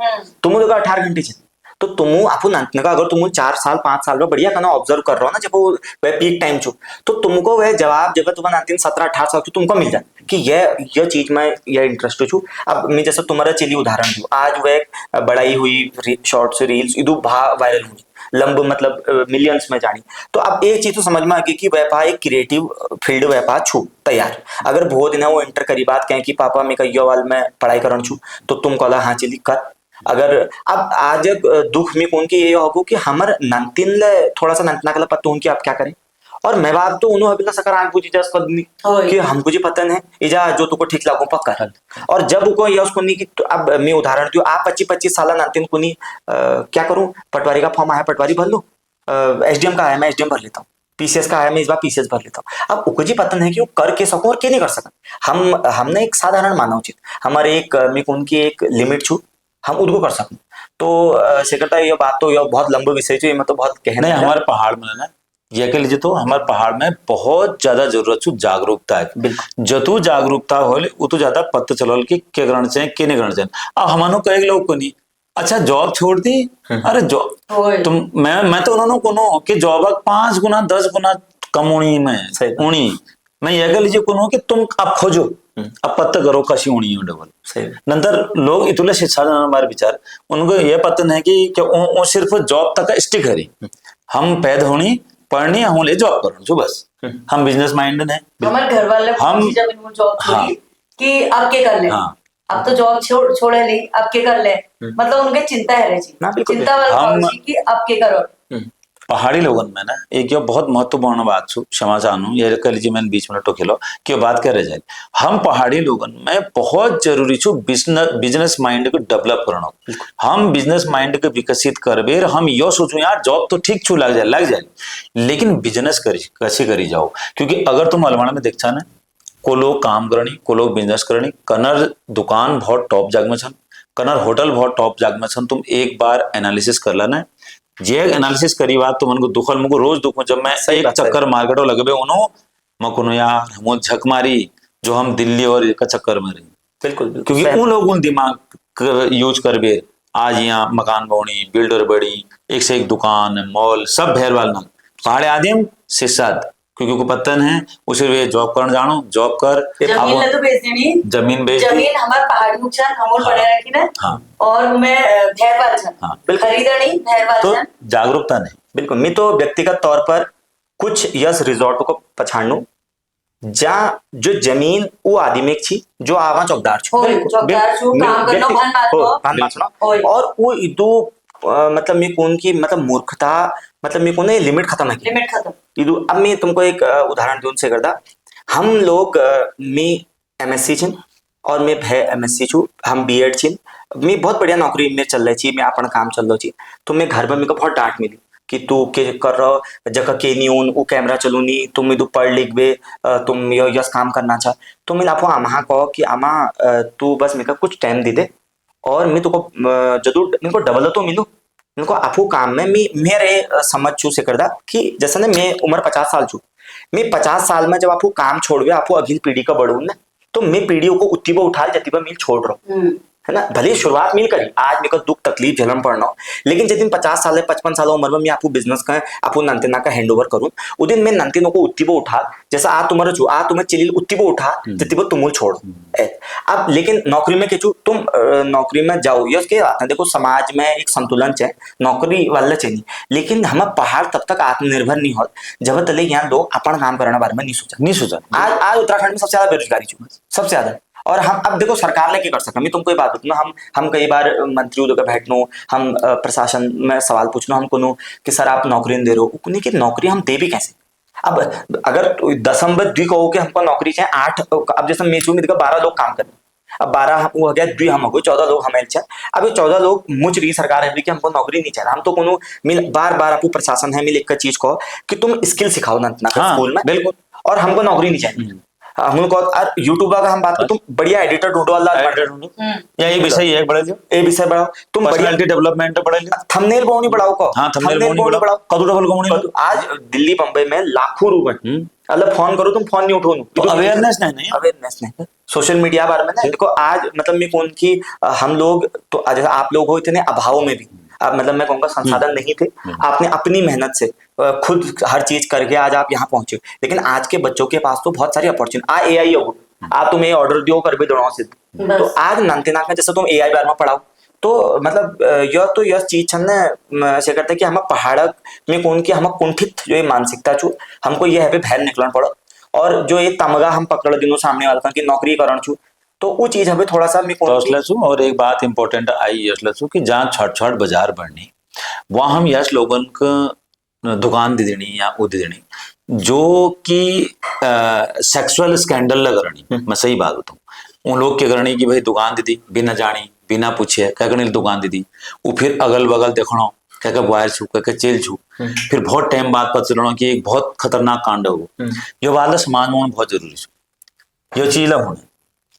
तुम देगा 18 घंटे छिन। तो तुम आपको नानतीन का अगर तुम 4 साल 5 साल में बढ़िया करना ऑब्जर्व कर रहे हो ना, जब वो वह पीक टाइम छो, तो तुमको वह जवाब जब तुम्हारा नानतीन 17-18 साल तो तुमको मिल जाए कि यह चीज में यह इंटरेस्ट छू। अब मैं जैसे तुम्हारा चली उदाहरण दू, आज वह बड़ाई हुई शॉर्ट्स रील्स इदू वायरल हुई लंब मतलब मिलियंस में जानी। तो अब एक चीज तो समझ में आ गई कि व्यापार एक क्रिएटिव फील्ड व्यापार छू तैयार। अगर बहुत दिन है वो इंटर करी बात कहें कि पापा मैं कहियो वाल में पढ़ाई करन छू, तो तुम कहला हाँ चली कर। अगर अब आज दुख में कौन की ये होगो कि हमर नानतीन ले थोड़ा सा नानतना कला पत्तो उनकी आप क्या करें, और मैं बाप तो उन्होंने अभी सकर आंख बुझी जा पदनी कि हमको जी पता है इजा जो तुमको ठीक लागो पक्का। और जब उनको यह उसको नहीं कि तो अब मैं उदाहरण दूं, आप 25-25 साल नानतीन को नहीं क्या करूं, पटवारी का फॉर्म आया पटवारी भर लो, एसडीएम का आया मैं एसडीएम भर लेता हूँ, पीसीएस का आया मैं इस बार पीसीएस भर लेता हूँ। अब उनको जी पता है कि वो कर के सकूं और क्या नहीं कर सकता। हमने एक साधारण माना उचित हमारे एक मैं उनकी एक लिमिट छू हम उनको कर सकूं। तो सेकरता ये बात तो यह बहुत लंबा विषय है, मैं तो बहुत कहना नहीं हमारे पहाड़ में ना ये कह लीजिए तो हमारे पहाड़ में बहुत ज्यादा जरूरत छू जागरूकता है। जतु जागरूकता होले उतु ज्यादा पता चलल कि क्या करना चाहिए क्या नहीं करना चाहिए। अब हमानो कई लोग को नहीं अच्छा जॉब छोड़ दी, अरे जॉब तुम मैं तो उन्होंने कोनो कि जॉब 5 गुना 10 गुना कम होनी में होनी, मैं ये कह लीजिए कोनो कि तुम अब खोजो अब पता करो कशी होनी है डबल। नंतर लोग इतने शिक्षा हमारे विचार उनको ये पता नहीं कि वो सिर्फ जॉब तक स्टिक करी, हम पैदा होनी पढ़नी हम ले जॉब करो जो बस हम बिजनेस माइंडेड है। हमारे घर वाले हम जब जॉब छोड़ी कि अब क्या कर ले, अब तो जॉब छोड़े ली अब क्या कर ले, मतलब उनके चिंता है रही चिंता वाला कि अब क्या करो। पहाड़ी लोगों में ना एक ये बहुत महत्वपूर्ण बात छू क्षमा चाहूँ ये कह लीजिए मैंने 20 मिनट टोकेलो कि बात कर रह जाए। हम पहाड़ी लोगों में बहुत जरूरी छू बिजनेस माइंड को डेवलप करना। हम बिजनेस माइंड को विकसित करबे हम यो सोचू यार जॉब तो ठीक छू लग जाए लेकिन बिजनेस कैसे करी जाओ, क्योंकि अगर तुम अलवाड़ा में देखा ना को लोग काम करनी को लोग बिजनेस करनी, कनर दुकान बहुत टॉप जाग में छन, कनर होटल बहुत टॉप जाग में छन। तुम एक बार एनालिसिस कर लेना जे एनालिसिस करी बात तो मन को दुखल मुझको रोज दुखो जब मैं एक चक्कर मार्केटो लगबे उनो मकुनो यार हम झक मारी जो हम दिल्ली और का चक्कर मारी बिल्कुल क्योंकि उन लोगों दिमाग यूज करबे आज यहाँ मकान बनी बिल्डर बड़ी एक से एक दुकान मॉल सब भेर वाल ना पहाड़े आदिम से साथ क्योंकि को पता है उसे वे जॉब करने जानो जॉब कर जमीन तो बेच देनी जमीन हमारे पहाड़ी नुकसान हम पड़े रखी ना। हाँ। और मैं धैर्यवाल छन खरीदनी धैर्यवाल तो जागरूकता नहीं बिल्कुल। मैं तो व्यक्तिगत तौर पर कुछ यस रिजॉर्ट को पछाड़ू जहाँ जो जमीन वो आदमी छी जो आवा चौकदार और वो इदो मतलब मैं कौन की मतलब मूर्खता मतलब मैं कौन लिमिट खत्म है लिमिट खत्म इदो। अब मैं तुमको एक उदाहरण दूं से करदा हम लोग मैं एमएससी छिन और मैं भे एमएससी छू हम बीएड छिन मैं बहुत बढ़िया नौकरी में चल रही छी मैं अपन काम चल रही छी। तो मैं घर में मेरे को बहुत डांट मिली कि तू के कर रहा जगह के नहीं उन वो कैमरा चलूनी तुम इधर पढ़ लिख बे तुम यस काम करना चाह। तो मैं आपको आमा कहो कि आमा तू बस मेरे को कुछ टाइम दे दे और मैं तुमको जरूर मेरे को डबल तो मिलू मेरे को आपको काम में मैं मेरे समझ छू से करदा कि जैसे ना मैं उम्र 50 साल छू मैं 50 साल में जब आपको काम छोड़ गया आपको अगली पीढ़ी का बढ़ू ना तो मैं पीढ़ियों को उतनी उठा जती मिल छोड़ रहा हूँ है ना। भले शुरुआत मिल करी आज मेरे को दुख तकलीफ झलम पड़ना हो लेकिन जिस दिन 50 साल 55 साल उम्र में मैं आपको बिजनेस का आपको नंतना का हैंड ओवर करूँ उस दिन मैं नंतिनों को उत्तीबो उठा जैसा आ तुम्हारा छू आ तुम्हें चिलील उत्तीबो उठा जतिबो तुमुल छोड़। अब लेकिन नौकरी में केचू तुम नौकरी में जाओ ये उसके बात है देखो समाज में एक संतुलन है नौकरी वाला चाहिए लेकिन हम पहाड़ तब तक आत्मनिर्भर नहीं हो जब तले यहाँ लोग अपन काम करने बारे में नहीं सोचा। आज उत्तराखंड में सबसे ज्यादा बेरोजगारी छू सबसे ज्यादा। और हम अब देखो सरकार ने क्या कर सकते मैं तुमको ये बात बताऊँ हम कई बार मंत्री उधर बैठनो हम प्रशासन में सवाल पूछना हम कोनो कि सर आप नौकरी नहीं दे रहे हो कि नौकरी हम दे भी कैसे। अब अगर 10 द्वि कहो कि हमको नौकरी चाहिए 8 अब जैसे मेचू में 12 लोग काम करें अब 12 वो हो गया द्वि हम हो गए 14 लोग हमें चाहिए। अब ये 14 लोग मुझ रही सरकार है कि हमको नौकरी नहीं चाहिए हम तो कोनो मिल बार बार आपको प्रशासन है मिल एक चीज कहो कि तुम स्किल सिखाओ ना स्कूल में बिल्कुल और हमको नौकरी नहीं चाहिए। हम उनको यूट्यूब का हम बात करें, तुम बढ़िया एडिटर ढूंढो, अल्लाह एडिटर ढूंढो या ये विषय है बड़ा जो ए विषय बढ़ाओ, तुम बढ़िया पर्सनालिटी डेवलपमेंट पढ़ा लियो। थंबनेल बहुनी बढ़ाओ को, हाँ थंबनेल बोनी बढ़ाओ, कदू डबल बोनी। आज दिल्ली बम्बई में लाखों रुपए, मतलब फोन करो तुम फोन नहीं उठो, तो अवेयरनेस नहीं है, अवेयरनेस नहीं, सोशल मीडिया बारे में ना देखो आज मतलब मैं कौन की हम लोग तो जैसे आप लोग हो इतने अभाव में भी, आप मतलब मैं कहूँगा संसाधन नहीं थे, आपने अपनी मेहनत से खुद हर चीज करके आज आप यहाँ पहुंचे। लेकिन आज के बच्चों के पास तो बहुत सारी अपॉर्चुनिटी, आ AI हो, आप तुम्हें ऑर्डर दियो कर भी दो से, तो आज नानते नाक में जैसे तुम AI बारे में पढ़ाओ, तो मतलब यह चीज छन ने से करते कि हम पहाड़ में कौन की हम कुंठित जो ये मानसिकता छू, हमको ये है पे बाहर निकलना पड़ो, और जो ये तमगा हम पकड़ दिनों सामने वाला की नौकरी करण छू, तो वो चीज हमें थोड़ा सा तो और एक बात इंपॉर्टेंट आई यश कि जहाँ छोट छोट बाजार बढ़नी वहाँ हम यश लोगन को दुकान दे देनी या वो दे देनी जो कि सेक्सुअल स्कैंडल लग रही, मैं सही बात बताऊँ, उन लोग के करनी की भाई दुकान दी थी बिना जानी बिना पूछे क्या करने दुकान दी थी, वो फिर अगल बगल देखना क्या क्या वायर छू क्या क्या चेल छू, फिर बहुत टाइम बाद पता चलना कि एक बहुत खतरनाक कांड हो, ये बात समाज में बहुत जरूरी है, ये चीज होना।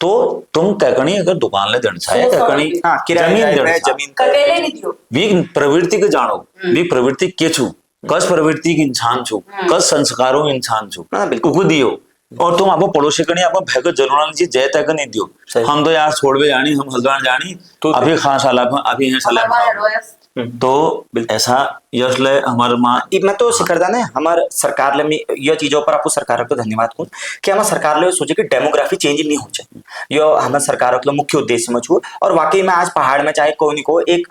तो तुम कैकणी अगर दुकान ले देना चाहे कैकणी जमीन वी प्रवृत्ति के जानो, वी प्रवृत्ति के छू, कस प्रवृत्ति के इंसान छू, कस संस्कारों इंसान छू, बिल्कुल दियो, और तुम आपको पड़ोसी करनी आपको भैगत जरूर लीजिए जय तक नहीं दियो, हम तो यार छोड़वे जानी, हम हल्द्वार जानी तो अभी खास साल अभी है साल, तो ऐसा यश ले हमारे माँ मैं तो सिकरदा ने हमारे सरकार ले ये चीजों पर आपको सरकार को धन्यवाद कहूँ कि हमारे सरकार ले सोचे कि डेमोग्राफी चेंज नहीं हो चाहिए, यो हमारे सरकार का मुख्य उद्देश्य में छू, और वाकई में आज पहाड़ में चाहे कोई नहीं को एक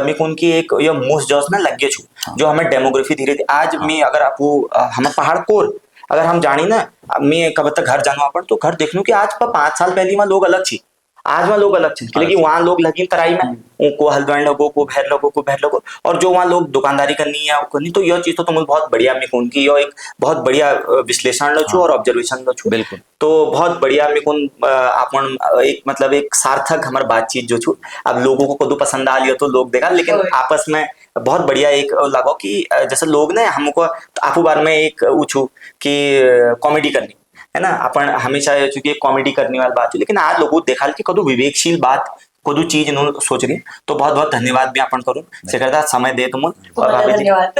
मिकुन की एक ये मुस जोश में लग गए छू, जो हमें डेमोग्राफी धीरे धीरे आज मैं अगर आपको हमें पहाड़ कोर अगर हम जानी ना मैं कब तक घर जाना अपन तो घर देख लूँ कि आज 5 साल पहले में लोग अलग थी, आज वहाँ लोग अलग थे, क्योंकि वहाँ लोग लगी तराई में उनको हल्द्वानी लोगों को बहर लोगों और जो वहाँ लोग दुकानदारी करनी है करनी, तो यह चीज तो तुम बहुत बढ़िया मैं उनकी यो एक बहुत बढ़िया विश्लेषण लो छू और ऑब्जर्वेशन लो छू, बिल्कुल तो बहुत बढ़िया मैं कौन अपन एक मतलब एक सार्थक हमारी बातचीत जो छू, अब लोगों को कदू पसंद आ लिया तो लोग देखा, लेकिन आपस में बहुत बढ़िया एक लगो कि जैसे लोग ने हमको आपू बार में एक पूछू कि कॉमेडी करनी है ना, अपन हमेशा चूंकि कॉमेडी करने वाली बात है, लेकिन आज लोगों देखा कि कदू विवेकशील बात कदू चीज इन्होंने सोच रही, तो बहुत बहुत धन्यवाद भी अपन करूँ शिखरदा समय दे तुम धन्यवाद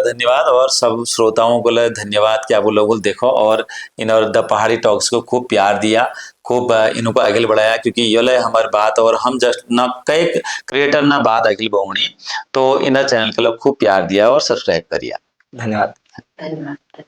धन्यवाद और सब श्रोताओं को धन्यवाद कि आप लोगों देखो और इन द पहाड़ी टॉक्स को खूब प्यार दिया, खूब इनको आगे बढ़ाया, क्योंकि ये हमारी बात और हम जस्ट न कई क्रिएटर ना बात अगली बहुनी, तो इन चैनल के लोग खूब प्यार दिया और सब्सक्राइब करिए। धन्यवाद। धन्यवाद।